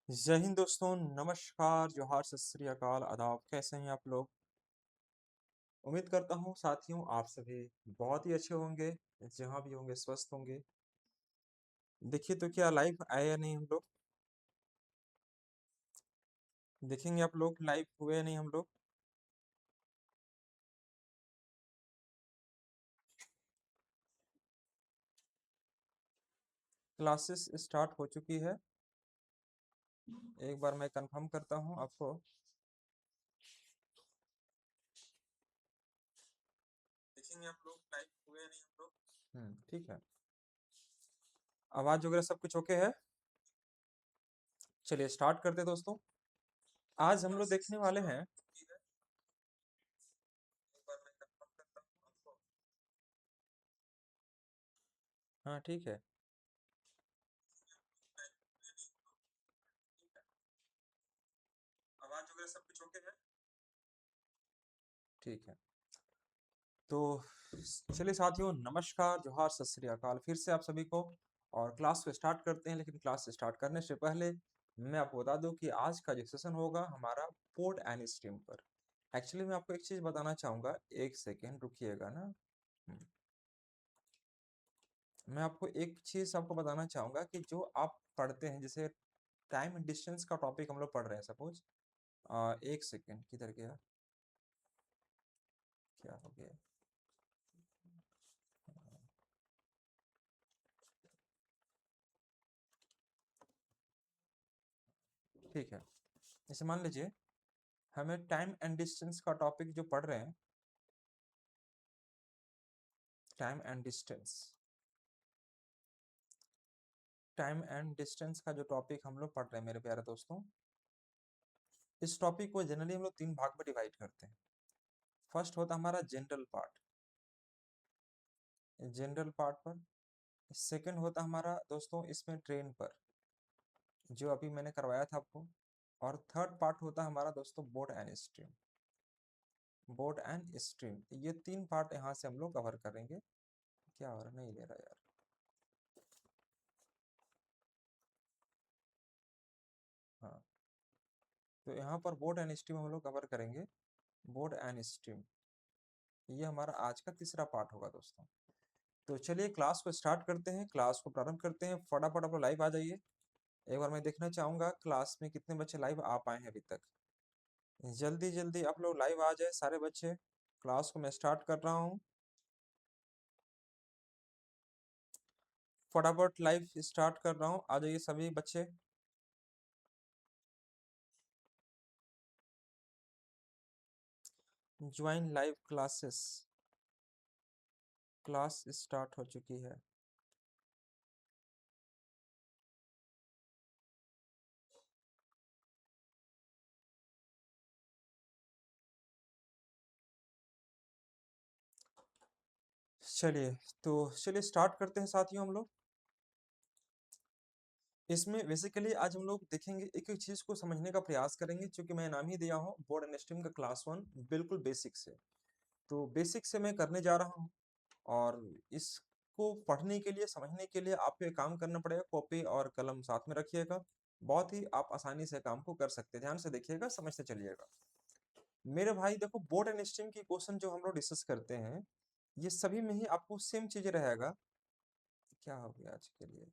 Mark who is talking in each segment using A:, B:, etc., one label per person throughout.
A: जय हिंद दोस्तों, नमस्कार, जोहार, सत श्री अकाल, आदाब। कैसे हैं आप लोग? उम्मीद करता हूँ साथियों आप सभी बहुत ही अच्छे होंगे, जहाँ भी होंगे स्वस्थ होंगे। देखिए तो क्या लाइव आए या नहीं हम लोग? देखेंगे आप लोग लाइव हुए या नहीं हम लोग? क्लासेस स्टार्ट हो चुकी है। एक बार मैं कंफर्म करता हूँ आपको। देखेंगे आप लोग लाइव हुए या नहीं हम लोग? ठीक है। आवाज वगैरह सब कुछ ओके है? चलिए स्टार्ट करते हैं दोस्तों। आज हम लोग देखने वाले हैं। एक बार मैं कंफर्म करता हूँ आपको। हाँ ठीक है। आवाज वगैरह सब कुछ ओके है? ठीक है। तो चलिए साथियों, नमस्कार, जोहार, सत श्री अकाल फिर से आप सभी को। और क्लास को स्टार्ट करते हैं, लेकिन क्लास स्टार्ट करने से पहले मैं आपको बता दूं कि आज का जो सेशन होगा हमारा पोर्ट एंड स्ट्रीम पर। एक्चुअली मैं आपको एक चीज बताना चाहूंगा, एक सेकेंड रुकिएगा ना। हम्म, मैं आपको एक चीज आपको बताना चाहूंगा कि जो आप पढ़ते हैं, जैसे टाइम एंड डिस्टेंस का टॉपिक हम लोग पढ़ रहे हैं सपोज। एक सेकेंड, किधर गया? क्या हो गया? ठीक है। जैसे मान लीजिए हमें टाइम एंड डिस्टेंस का टॉपिक जो पढ़ रहे हैं, time and distance, time and distance का जो टॉपिक हम लोग पढ़ रहे हैं मेरे प्यारे दोस्तों, इस टॉपिक को जनरली हम लोग तीन भाग में डिवाइड करते हैं। फर्स्ट होता है हमारा जनरल पार्ट, जनरल पार्ट पर। सेकंड होता है हमारा दोस्तों इसमें ट्रेन पर, जो अभी मैंने करवाया था आपको। और थर्ड पार्ट होता है हमारा दोस्तों board and stream, board and stream. ये तीन पार्ट यहाँ से हम लोग कवर करेंगे। क्या हो रहा, नहीं ले रहा यार। हाँ, तो यहाँ पर बोर्ड एंड स्ट्रीम हम लोग कवर करेंगे। बोर्ड एंड स्ट्रीम, ये हमारा आज का तीसरा पार्ट होगा दोस्तों। तो चलिए क्लास को स्टार्ट करते हैं, क्लास को प्रारंभ करते हैं। फटाफट आप लोग लाइव आ जाइए। एक बार मैं देखना चाहूंगा क्लास में कितने बच्चे लाइव आ पाए हैं अभी तक। जल्दी जल्दी आप लोग लाइव आ जाए सारे बच्चे। क्लास को मैं स्टार्ट कर रहा हूँ। फटाफट लाइव स्टार्ट कर रहा हूँ, आ जाइए सभी बच्चे। Join live classes, class start हो चुकी है। चलिए, तो चलिए स्टार्ट करते हैं साथियों हम लोग। इसमें बेसिकली आज हम लोग देखेंगे, एक एक चीज को समझने का प्रयास करेंगे, क्योंकि मैं नाम ही दिया हूँ बोर्ड एंड स्ट्रीम का क्लास वन, बिल्कुल बेसिक से। तो बेसिक से मैं करने जा रहा हूँ। और इसको पढ़ने के लिए, समझने के लिए आपको एक काम करना पड़ेगा, कॉपी और कलम साथ में रखिएगा। बहुत ही आप आसानी से काम को कर सकते हैं। ध्यान से देखिएगा, समझते चलिएगा मेरे भाई। देखो, बोर्ड एंड स्ट्रीम की क्वेश्चन जो हम लोग डिस्कस करते हैं, ये सभी में ही आपको सेम चीज रहेगा। क्या हो गया आज के लिए?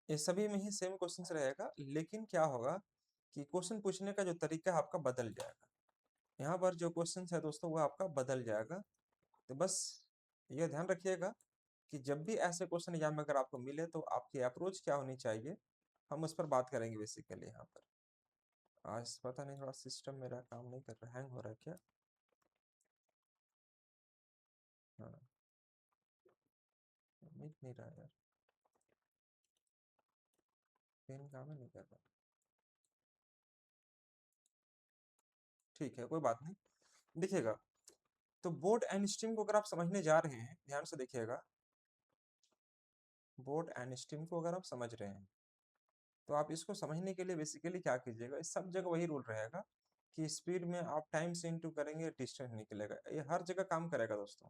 A: ये सभी में ही सेम क्वेश्चन रहेगा, लेकिन क्या होगा कि क्वेश्चन पूछने का जो तरीका है आपका बदल जाएगा। यहाँ पर जो क्वेश्चन है दोस्तों वो आपका बदल जाएगा। तो बस ये ध्यान रखिएगा कि जब भी ऐसे क्वेश्चन एग्जाम में अगर आपको मिले तो आपकी अप्रोच क्या होनी चाहिए, हम उस पर बात करेंगे बेसिकली यहाँ पर। आज पता नहीं, थोड़ा सिस्टम मेरा काम नहीं कर रहा, हैंग हो रहा है क्या? हाँ, मिट नहीं रहा यार, पेन काम ही नहीं कर रहा। ठीक है, कोई बात नहीं। देखिएगा, तो बोर्ड एंड स्ट्रीम को अगर आप समझने जा रहे हैं, ध्यान से देखिएगा। बोर्ड एंड स्ट्रीम को अगर आप समझ रहे हैं, तो आप इसको समझने के लिए बेसिकली क्या कीजिएगा, इस सब जगह वही रूल रहेगा कि स्पीड में आप टाइम से इंटू करेंगे, डिस्टेंस निकलेगा। ये हर जगह काम करेगा दोस्तों,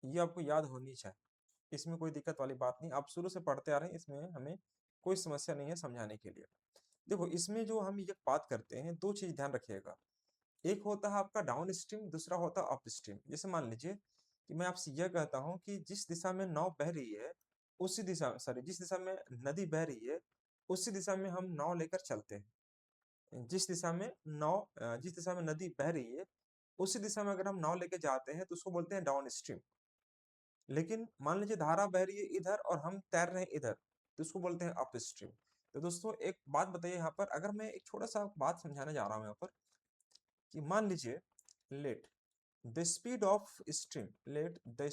A: ये आपको याद होनी चाहिए। इसमें कोई दिक्कत वाली बात नहीं, आप शुरू से पढ़ते आ रहे हैं, इसमें हमें कोई समस्या नहीं है समझाने के लिए। देखो इसमें जो हम ये बात करते हैं, दो चीज ध्यान रखिएगा। एक होता है आपका डाउन स्ट्रीम, दूसरा होता है अप स्ट्रीम। जैसे मान लीजिए कि मैं आपसे यह कहता हूँ कि जिस दिशा में नाव बह रही है, उसी दिशा सॉरी जिस दिशा में नदी बह रही है, उसी दिशा में हम नाव लेकर चलते हैं। जिस दिशा में नदी बह रही है, उसी दिशा में अगर हम नाव लेके जाते हैं तो उसको बोलते हैं डाउन स्ट्रीम। लेकिन मान लीजिए धारा बह रही है इधर और हम तैर रहे हैं इधर, तो उसको बोलते हैं अप स्ट्रीम। तो दोस्तों एक बात बताइए यहाँ पर, अगर मैं एक छोटा सा बात समझाने जा रहा हूँ यहाँ पर, कि मान लीजिए let the speed of stream let the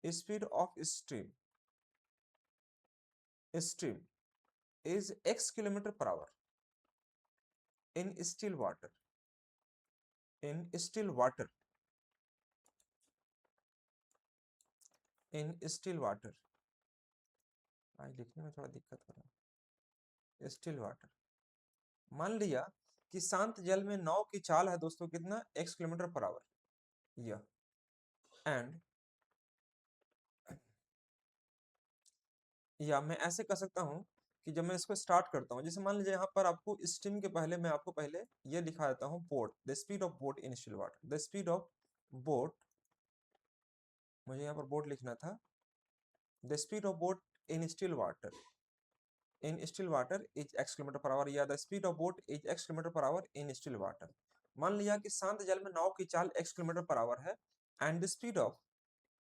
A: speed of stream is x kilometer per hour in still water in still water in still water आज लिखने में थोड़ा दिक्कत हो रहा है। स्टिल वाटर, मान लिया कि शांत जल में नाव की चाल है दोस्तों कितना, x किलोमीटर पर आवर। यह एंड या मैं ऐसे कर सकता हूं कि जब मैं इसको स्टार्ट करता हूं, जैसे मान लीजिए यहाँ पर आपको स्ट्रीम के पहले मैं आपको पहले ये दिखा देता हूँ, boat the speed of boat in still water, the speed of boat, मुझे यहाँ पर बोट लिखना था, the speed of boat in still water is x kilometre per hour, या the speed of boat is x kilometre per hour in still water. मान लिया कि शांत जल में नाव की चाल x किलोमीटर पर आवर है, and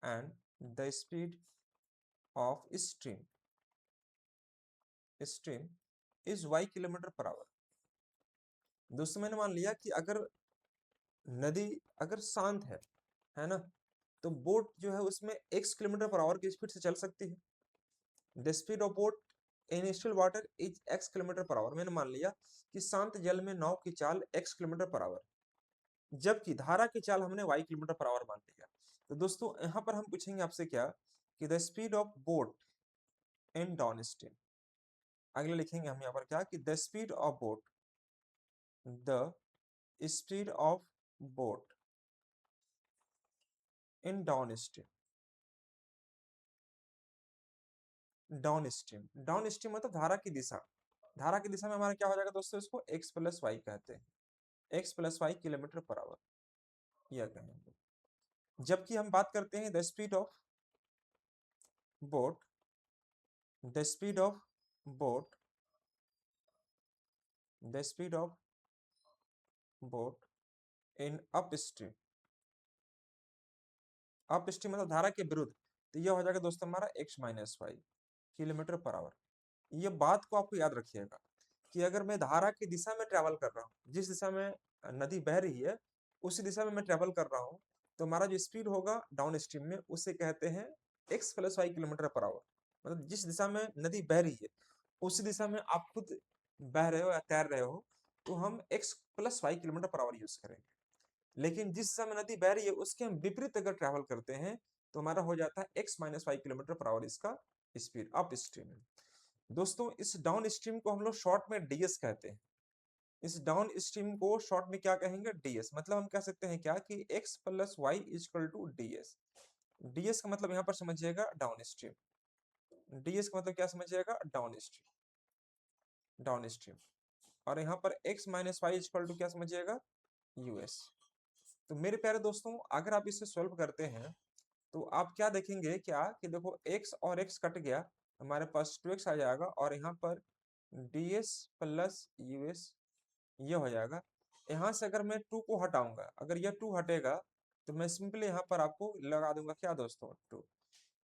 A: and the speed of stream is y kilometre per our. दोस्तों मैंने मान लिया कि अगर नदी अगर शांत है ना, तो बोट जो है उसमें x किलोमीटर पर आवर की स्पीड से चल सकती है। The speed of boat in still water is x kilometre per our. मैंने मान लिया कि शांत जल में नाव की चाल x किलोमीटर पर आवर, जबकि धारा की चाल हमने y किलोमीटर पर आवर मान लिया। तो दोस्तों यहाँ पर हम पूछेंगे आपसे क्या, कि the speed of boat in down stream. अगले लिखेंगे हम यहाँ पर क्या, कि the speed of boat in downstream मतलब धारा की दिशा। धारा की दिशा में हमारा क्या हो जाएगा दोस्तों, इसको x प्लस वाई कहते हैं, x plus Y kilometre per hour यह कहेंगे। जबकि हम बात करते हैं the boat speed of boat the speed of boat in upstream मतलब धारा के विरुद्ध, तो यह हो जाएगा दोस्तों हमारा x minus Y kilometre per hour. ये बात को आपको याद रखिएगा कि अगर मैं धारा की दिशा में ट्रेवल कर रहा हूँ, जिस दिशा में नदी बह रही है उसी दिशा में मैं ट्रेवल कर रहा हूँ, तो हमारा जो स्पीड होगा डाउन स्ट्रीम में उसे कहते हैं x plus Y kilometre per hour. मतलब जिस दिशा में नदी बह रही है उसी दिशा में आप खुद बह रहे हो या तैर रहे हो, तो हम x plus Y kilometre per hour use करेंगे। लेकिन जिस दिशा में नदी बह रही है उसके हम विपरीत अगर ट्रेवल करते हैं, तो हमारा हो जाता है x minus Y kilometre per hour इसका स्पीड अप स्ट्रीम में। दोस्तों इस डाउन स्ट्रीम को हम लोग शॉर्ट में डीएस कहते हैं। इस डाउन स्ट्रीम को शॉर्ट में क्या कहेंगे, डीएस। मतलब हम कह सकते हैं क्या, कि x plus Y is equal to DS. DS का मतलब यहाँ पर समझिएगा डाउन स्ट्रीम, डीएस का मतलब क्या समझिएगा, डाउन स्ट्रीम। और यहाँ पर x minus Y is equal to क्या समझिएगा, यूएस। तो मेरे प्यारे दोस्तों अगर आप इसे सॉल्व करते हैं तो आप क्या देखेंगे, क्या कि देखो x और x कट गया, हमारे पास 2x आ जाएगा, और यहाँ पर ds प्लस यूएस ये हो जाएगा। यहाँ से अगर मैं 2 को हटाऊंगा, अगर यह 2 हटेगा, तो मैं सिंपली यहाँ पर आपको लगा दूंगा क्या दोस्तों, 2।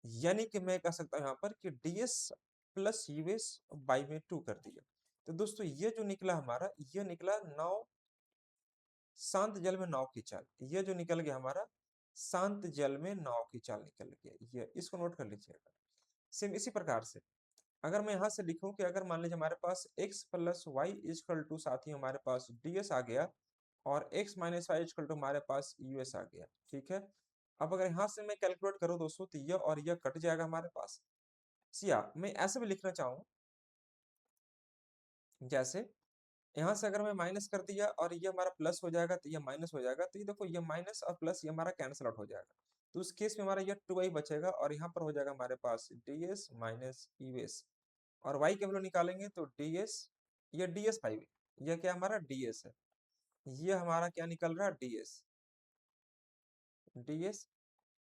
A: यानी कि मैं कह सकता हूँ यहाँ पर कि ds प्लस यूएस बाई में 2 कर दिया। तो दोस्तों ये जो निकला हमारा, ये निकला नाव, शांत जल में नाव की चाल, ये जो निकल गया हमारा शांत जल में नाव की चाल निकल गया, ये इसको नोट कर लीजिएगा। सेम इसी प्रकार से अगर मैं यहाँ से लिखूं कि अगर मान लीजिए हमारे पास x plus Y is equal to, साथ ही हमारे पास ds आ गया, और x minus Y is equal to हमारे पास यूएस आ गया, ठीक है। अब अगर यहाँ से मैं कैलकुलेट करूँ दोस्तों, तो यह और यह कट जाएगा हमारे पास। या मैं ऐसे भी लिखना चाहूँ, जैसे यहाँ से अगर मैं माइनस कर दिया और ये हमारा प्लस हो जाएगा, तो ये माइनस हो जाएगा, तो ये देखो ये माइनस और प्लस ये हमारा कैंसिल आउट हो जाएगा। तो उस केस में हमारा यह 2y बचेगा और यहाँ पर हो जाएगा हमारे पास ds माइनस यूएस, और y की वैल्यू निकालेंगे तो ds, ये ds भाई, यह क्या हमारा ds है, ये हमारा क्या निकल रहा है ds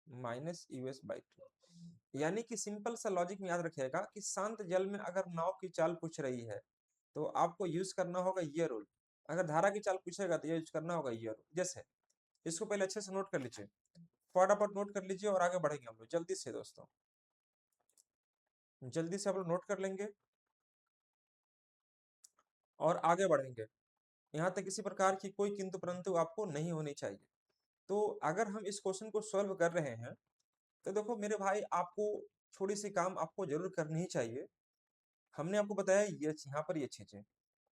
A: माइनस यूएस बाई 2। यानी कि सिंपल सा लॉजिक में याद रखिएगा कि शांत जल में अगर नाव की चाल पूछ रही है तो आपको यूज करना होगा ये रूल, अगर धारा की चाल पूछेगा तो ये यूज करना होगा ये रूल। जैसे इसको पहले अच्छे से नोट कर लीजिए, फटाफट नोट कर लीजिए और आगे बढ़ेंगे हम लोग जल्दी से दोस्तों, जल्दी से आप लोग नोट कर लेंगे और आगे बढ़ेंगे। यहाँ तक किसी प्रकार की कोई किंतु परंतु आपको नहीं होनी चाहिए। तो अगर हम इस क्वेश्चन को सॉल्व कर रहे हैं तो देखो मेरे भाई, आपको थोड़ी सी काम आपको जरूर करनी ही चाहिए। हमने आपको बताया ये यहाँ पर ये चीजें,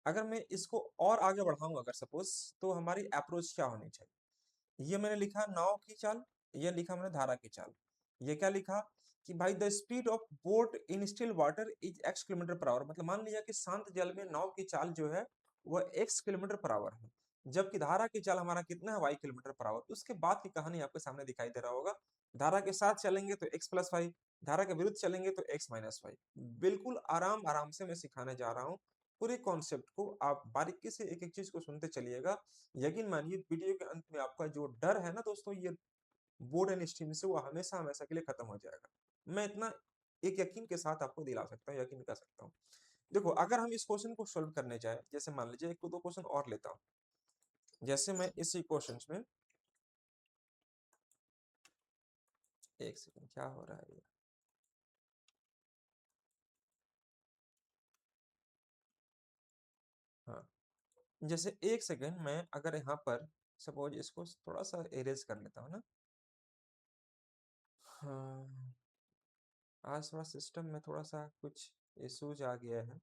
A: अगर मैं इसको और आगे बढ़ाऊं अगर सपोज, तो हमारी अप्रोच क्या होनी चाहिए। ये मैंने लिखा नाव की चाल, ये लिखा मैंने धारा की चाल। ये क्या लिखा कि भाई the speed of boat in still water is x kilometre per hour, मतलब मान लिया कि शांत जल में नाव की चाल जो है वह x किलोमीटर पर आवर है, जबकि धारा की चाल हमारा कितना है y किलोमीटर पर आवर। उसके बाद की कहानी आपके सामने दिखाई दे रहा होगा, धारा के साथ चलेंगे तो x प्लस वाई, धारा के विरुद्ध चलेंगे तो x माइनस वाई। बिल्कुल आराम आराम से मैं सिखाने जा रहा हूँ, पूरे कॉन्सेप्ट को आप बारीकी से एक एक चीज को सुनते चलिएगा। यकीन मानिए वीडियो के अंत में आपका जो डर है ना दोस्तों, ये बोर्ड एंड स्ट्रीम से, वो हमेशा हमेशा के लिए खत्म हो जाएगा। मैं इतना एक यकीन के साथ आपको दिला सकता हूँ, यकीन कर सकता हूँ। देखो अगर हम इस क्वेश्चन को सोल्व करने जाए, जैसे मान लीजिए एक दो क्वेश्चन और लेता हूँ, जैसे मैं इसी क्वेश्चन में, एक सेकंड क्या हो रहा है ये, हाँ, जैसे एक सेकंड मैं अगर यहाँ पर सपोज इसको थोड़ा सा एरेज कर लेता हूँ ना, हाँ, आज थोड़ा सिस्टम में थोड़ा सा कुछ इश्यूज आ गया है,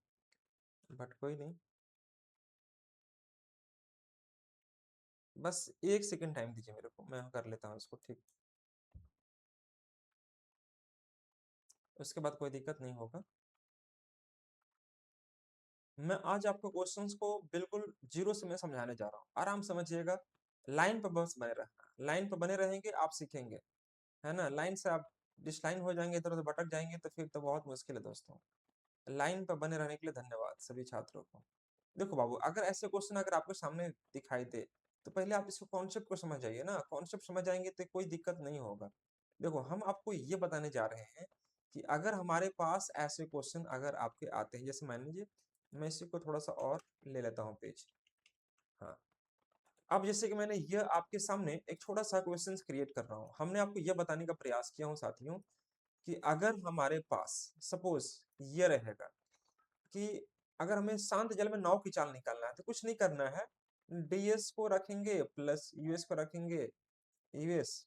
A: बट कोई नहीं, बस एक सेकंड टाइम दीजिए मेरे को, मैं कर लेता हूँ इसको ठीक, उसके बाद कोई दिक्कत नहीं होगा। मैं आज आपको क्वेश्चंस को बिल्कुल जीरो से मैं समझाने जा रहा हूँ, आराम समझिएगा, लाइन पर बस बने रहना, लाइन पर बने रहेंगे आप सीखेंगे, है ना। लाइन से आप डिसलाइन हो जाएंगे, इधर उधर भटक जाएंगे तो फिर तो बहुत मुश्किल है दोस्तों। लाइन पर बने रहने के लिए धन्यवाद सभी छात्रों को। देखो बाबू, अगर ऐसे क्वेश्चन अगर आपके सामने दिखाई दे तो पहले आप इसको कॉन्सेप्ट को समझ जाइए ना, कॉन्सेप्ट समझ जाएंगे तो कोई दिक्कत नहीं होगा। देखो हम आपको ये बताने जा रहे हैं कि अगर हमारे पास ऐसे क्वेश्चन अगर आपके आते हैं, जैसे मान लीजिए मैं इसी को थोड़ा सा और ले लेता हूँ पेज, हाँ, अब जैसे कि मैंने ये आपके सामने एक छोटा सा क्वेश्चन क्रिएट कर रहा हूँ, हमने आपको यह बताने का प्रयास किया हूँ साथियों कि अगर हमारे पास सपोज ये रहेगा कि अगर हमें शांत जल में नाव की चाल निकालना है तो कुछ नहीं करना है, ds को रखेंगे प्लस यूएस को रखेंगे, यूएस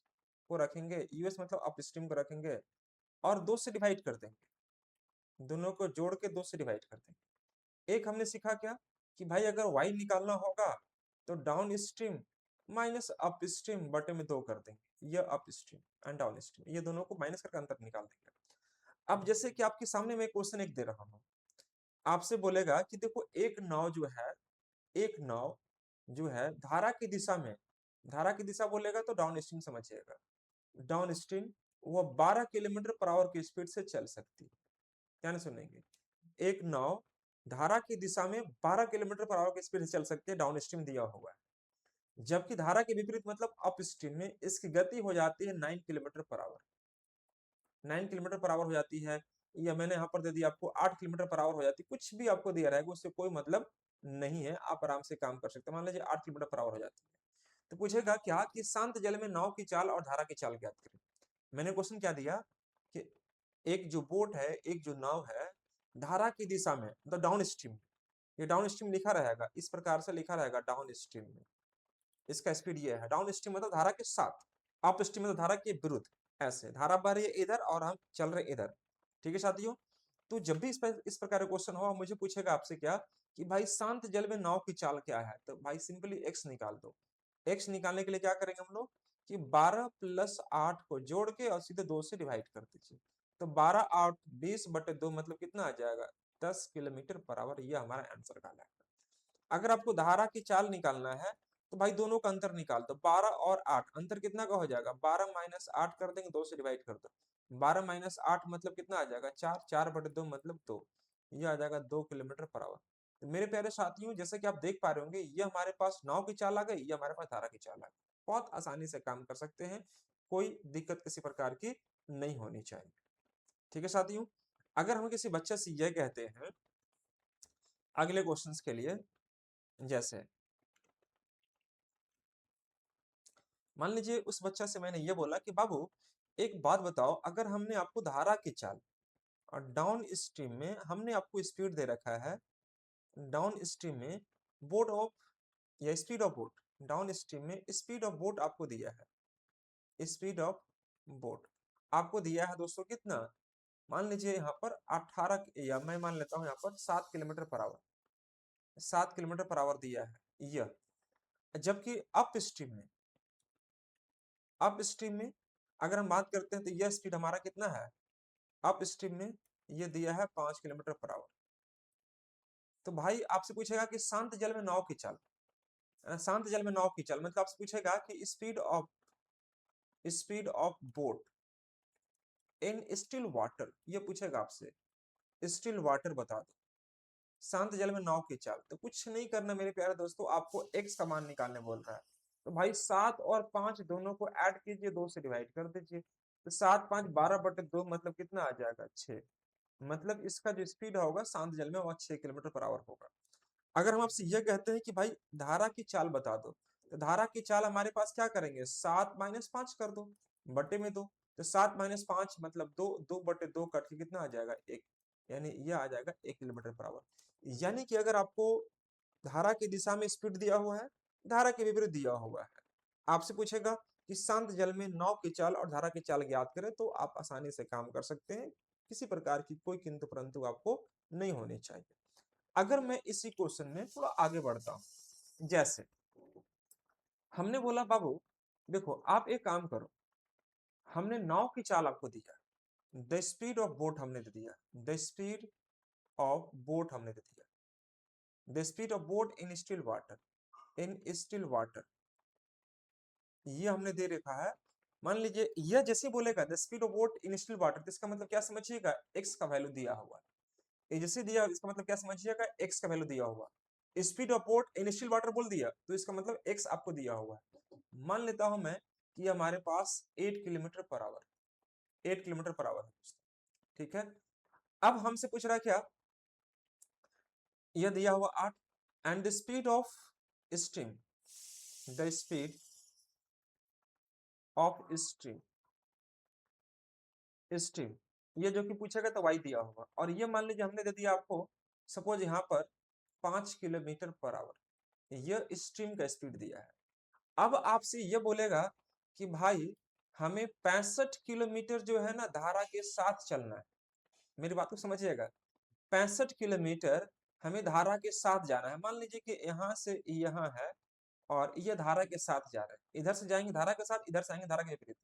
A: को रखेंगे, यूएस मतलब अपस्ट्रीम को रखेंगे और दो से डिवाइड कर देंगे, दोनों को जोड़ के दो से डिवाइड कर देंगे। एक हमने सीखा क्या कि भाई अगर y निकालना होगा तो down stream minus up stream बटे में दो कर देंगे, ये up stream and down stream, ये दोनों को माइनस करके अंतर निकाल देंगे। अब जैसे कि आपके सामने मैं क्वेश्चन एक दे रहा हूँ, आपसे बोलेगा कि देखो एक नाव जो है, एक नाव जो है धारा की दिशा में, धारा की दिशा बोलेगा तो डाउन स्ट्रीम समझिएगा, डाउन स्ट्रीम वो 12 किलोमीटर पर आवर की स्पीड से चल सकती है। क्या नहीं सुनेंगे, एक नाव धारा की दिशा में 12 किलोमीटर पर आवर की स्पीड से चल सकती है, डाउन स्ट्रीम दिया हुआ है, जबकि धारा के विपरीत मतलब अप स्ट्रीम में इसकी गति हो जाती है 9 kilometre per our, 9 kilometre per our हो जाती है, या मैंने यहाँ पर दे दिया आपको 8 किलोमीटर पर आवर हो जाती है, कुछ भी आपको दिया रहेगा उससे कोई मतलब नहीं है, आप आराम से काम कर सकते हैं। मान लीजिए 8 किलोमीटर पर आवर हो जाती है, तो पूछेगा क्या कि शांत जल में नाव की चाल और धारा की चाल ज्ञात करें। मैंने क्वेश्चन क्या दिया कि एक जो बोट है, एक जो नाव है, धारा की दिशा में मतलब डाउन स्ट्रीम, ये डाउन स्ट्रीम लिखा रहेगा, इस प्रकार से लिखा रहेगा डाउन स्ट्रीम में, इसका स्पीड ये है, डाउन स्ट्रीम मतलब धारा के साथ, अप स्ट्रीम मतलब धारा के विरुद्ध, ऐसे धारा बह रही है इधर और हम चल रहे इधर, ठीक है साथियों। तो जब भी इस प्रकार का क्वेश्चन हो, मुझे पूछेगा आपसे क्या कि भाई शांत जल में नाव की चाल क्या है, तो भाई सिंपली एक्स निकाल दो। एक्स निकालने के लिए क्या करेंगे हम लोग कि 12 प्लस 8 को जोड़ के और सीधे 2 से डिवाइड कर दीजिए, तो 12 8 20 बटे 2 मतलब कितना आ जाएगा 10 किलोमीटर पर आवर, ये हमारा आंसर का है। अगर आपको धारा की चाल निकालना है तो भाई दोनों का अंतर निकाल दो, 12 और 8, अंतर कितना का हो जाएगा, 12 माइनस 8 कर देंगे, 2 से डिवाइड कर दो, 12 माइनस 8 मतलब कितना आ जाएगा, 4, 4/2 मतलब 2, ये आ जाएगा 2 किलोमीटर पर आवर। तो मेरे प्यारे साथियों, जैसे कि आप देख पा रहे होंगे, ये हमारे पास नाव की चाल आ गई, ये हमारे पास धारा की चाल आ गई। बहुत आसानी से काम कर सकते हैं, कोई दिक्कत किसी प्रकार की नहीं होनी चाहिए। ठीक है साथियों, अगर हम किसी बच्चे से यह कहते हैं अगले क्वेश्चंस के लिए, जैसे मान लीजिए उस बच्चा से मैंने ये बोला कि बाबू एक बात बताओ, अगर हमने आपको धारा की चाल और डाउन स्ट्रीम में हमने आपको स्पीड दे रखा है, डाउन स्ट्रीम में बोट ऑफ या speed of boat, down stream में स्पीड ऑफ बोट आपको दिया है, स्पीड ऑफ बोट आपको दिया है दोस्तों कितना, मान लीजिए यहाँ पर 18, या मैं मान लेता हूँ यहाँ पर 7 kilometre per our, 7 kilometre per our दिया है यह, जबकि अप स्ट्रीम में अगर हम बात करते हैं तो यह स्पीड हमारा कितना है, अप स्ट्रीम में ये दिया है 5 किलोमीटर पर आवर। तो भाई आपसे पूछेगा कि शांत जल में नाव की चाल, शांत जल में नाव की चाल मतलब आपसे पूछेगा कि speed of boat in still water, ये पूछेगा आपसे, स्टिल वाटर बता दो, शांत जल में नाव की चाल। तो कुछ नहीं करना मेरे प्यारे दोस्तों, आपको एक्स का मान निकालने बोल रहा है। तो भाई 7 और 5 दोनों को ऐड कीजिए, 2 से डिवाइड कर दीजिए, तो 7 5 12/2 मतलब कितना आ जाएगा, 6। मतलब इसका जो स्पीड होगा शांत जल में वह 6 किलोमीटर पर आवर होगा। अगर हम आपसे यह कहते हैं कि भाई धारा की चाल बता दो, तो धारा की चाल हमारे पास क्या करेंगे, 7 माइनस 5 कर दो, बटे में 2, तो 7 माइनस 5 मतलब 2, 2/2 कट के कितना आ जाएगा, 1, यानी यह आ जाएगा 1 किलोमीटर पर आवर। यानी कि अगर आपको धारा की दिशा में स्पीड दिया हुआ है, धारा के विपरीत दिया हुआ है, आपसे पूछेगा कि शांत जल में नाव की चाल और धारा की चाल ज्ञात करें, तो आप आसानी से काम कर सकते हैं, किसी प्रकार की कोई किंतु परंतु आपको नहीं होनी चाहिए। अगर मैं इसी क्वेश्चन में थोड़ा आगे बढ़ता हूं, जैसे हमने बोला बाबू देखो आप एक काम करो, हमने नाव की चाल आपको दिया, द स्पीड ऑफ बोट हमने दे दिया, द स्पीड ऑफ बोट हमने दे दिया, the speed of boat in still water, in still water ये हमने दे रखा है। मान लीजिए यह जैसे बोलेगा the speed of boat in still water, तो इसका मतलब क्या समझिएगा, एक्स का वैल्यू दिया हुआ है, जैसे दिया इसका मतलब क्या समझिएगा, एक्स का वैल्यू दिया हुआ, speed of boat in still water बोल दिया तो इसका मतलब एक्स आपको दिया हुआ है। मान लेता हूं मैं कि हमारे पास 8 kilometre per our, 8 kilometre per our है दोस्तों, ठीक है। अब हमसे पूछ रहा है क्या, यह दिया हुआ 8, and the speed of stream, the speed of stream, stream ये जो कि पूछेगा तो वाई दिया होगा, और ये मान लीजिए हमने दे दिया आपको सपोज यहाँ पर 5 किलोमीटर पर आवर, यह स्ट्रीम का स्पीड दिया है। अब आपसे ये बोलेगा कि भाई हमें 65 किलोमीटर जो है ना धारा के साथ चलना है, मेरी बात को समझिएगा, 65 किलोमीटर हमें धारा के साथ जाना है। मान लीजिए कि यहाँ से यहाँ है और ये धारा के साथ जा रहा है, इधर से जाएंगे धारा के साथ, इधर से आएंगे धारा के विपरीत।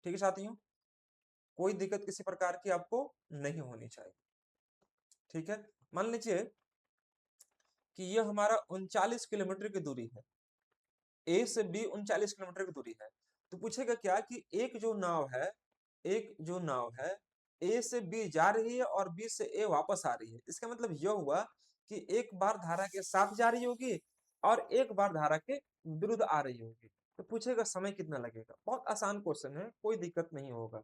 A: ठीक है साथियों, कोई दिक्कत किसी प्रकार की आपको नहीं होनी चाहिए। ठीक है, मान लीजिए कि यह हमारा 39 किलोमीटर की दूरी है, ए से बी 39 किलोमीटर की दूरी है। तो पूछेगा क्या कि एक जो नाव है ए से बी जा रही है और बी से ए वापस आ रही है, इसका मतलब यह हुआ कि एक बार धारा के साथ जा रही होगी और एक बार धारा के विरुद्ध आ रही होगी। तो पूछेगा समय कितना लगेगा, बहुत आसान क्वेश्चन है, कोई दिक्कत नहीं होगा।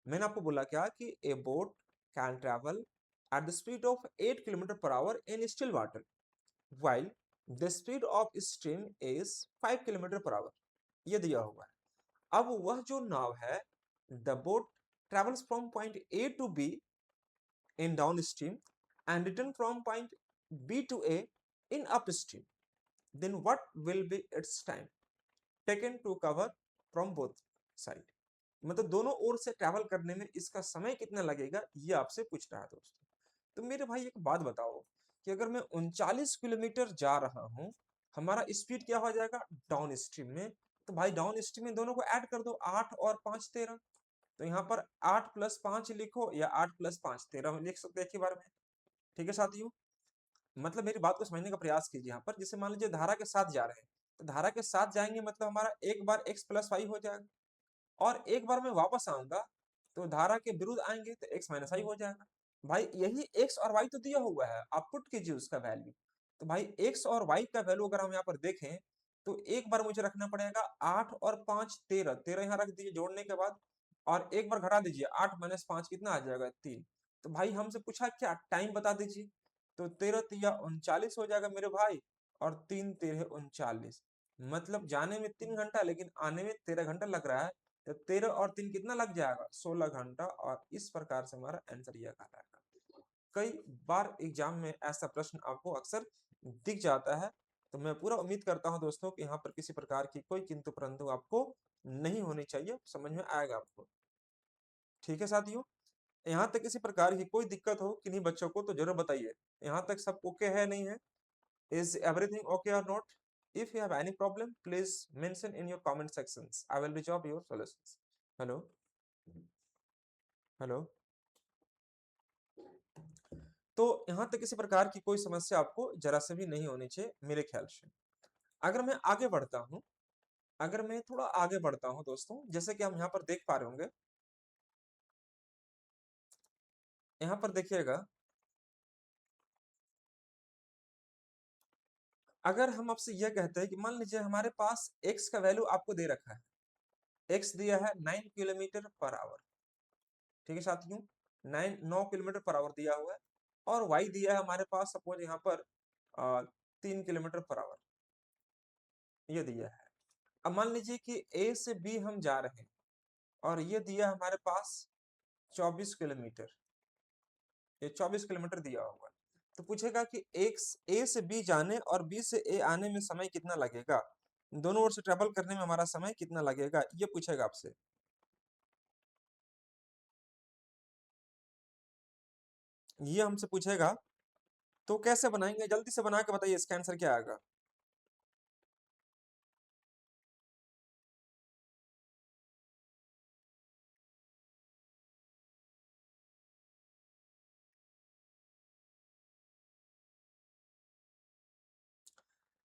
A: मैंने आपको बोला क्या कि a boat can travel at the speed of 8 kilometre per hour in still water while the speed of stream is 5 kilometre per hour, ये दिया हुआ है। अब वह जो नाव है, the boat travels from point A to B in downstream and return from point B to A in upstream, then what will be its time taken to cover from both side, मतलब दोनों ओर से travel करने में इसका समय कितना लगेगा, ये आपसे पूछ रहा है दोस्तों। तो मेरे भाई एक बात बताओ कि अगर मैं 39 किलोमीटर जा रहा हूं, हमारा स्पीड क्या हो जाएगा डाउन स्ट्रीम में, तो भाई डाउन स्ट्रीम में दोनों को ऐड कर दो, 8 और 5 13, तो यहाँ पर 8 + 5 लिखो या 8 + 5 13 लिख सकते हैं एक ही बार में। ठीक है साथियों, मतलब मेरी बात को समझने का प्रयास कीजिए। यहाँ पर जैसे मान लीजिए धारा के साथ जा रहे हैं, तो धारा के साथ जाएंगे मतलब हमारा एक बार x प्लस वाई हो जाएगा, और एक बार मैं वापस आऊंगा तो धारा के विरुद्ध आएंगे तो x माइनस आई हो जाएगा। भाई यही x और y तो दिया हुआ है, आप पुट कीजिए उसका वैल्यू। तो भाई x और y का वैल्यू अगर हम यहाँ पर देखें तो एक बार मुझे रखना पड़ेगा 8 और 5 13, 13 यहाँ रख दीजिए जोड़ने के बाद, और एक बार घटा दीजिए 8 माइनस 5 कितना आ जाएगा 3। तो भाई हमसे पूछा क्या टाइम बता दीजिए, तो 13 तिया 39 हो जाएगा मेरे भाई, और 3 तेरह 39, मतलब जाने में 3 घंटा लेकिन आने में 13 घंटा लग रहा है। तो 13 और 3 कितना लग जाएगा 16 घंटा, और इस प्रकार से हमारा आंसर यह कहलाएगा। कई बार एग्जाम में ऐसा प्रश्न आपको अक्सर दिख जाता है। तो मैं पूरा उम्मीद करता हूं दोस्तों कि यहाँ पर किसी प्रकार की कोई किंतु परंतु आपको नहीं होनी चाहिए, समझ में आएगा आपको। ठीक है साथियों, यहाँ तक किसी प्रकार की कोई दिक्कत हो किन्हीं बच्चों को तो जरूर बताइए। यहाँ तक सब ओके है नहीं है? Is everything okay or not? If you have any problem, please mention in your comment sections. I will resolve your solutions. Hello, hello. तो यहाँ तक किसी प्रकार की कोई समस्या आपको जरा से भी नहीं होनी चाहिए मेरे ख्याल से। अगर मैं आगे बढ़ता हूँ, अगर मैं थोड़ा आगे बढ़ता हूँ दोस्तों, जैसे कि हम यहाँ पर देख पा रहे होंगे, यहाँ पर देखिएगा, अगर हम आपसे यह कहते हैं कि मान लीजिए हमारे पास x का वैल्यू आपको दे रखा है, x दिया है 9 किलोमीटर पर आवर। ठीक है साथियों, 9 किलोमीटर पर आवर दिया हुआ है, और y दिया है हमारे पास सपोज यहाँ पर 3 किलोमीटर पर आवर, ये दिया है। अब मान लीजिए कि a से b हम जा रहे हैं, और ये दिया है हमारे पास 24 किलोमीटर, ये 24 किलोमीटर दिया हुआ है। तो पूछेगा कि x a से b जाने और b से a आने में समय कितना लगेगा, दोनों ओर से ट्रेवल करने में हमारा समय कितना लगेगा, ये पूछेगा आपसे। ये हमसे पूछेगा, तो कैसे बनाएंगे, जल्दी से बना के बताइए इसका आंसर क्या आएगा।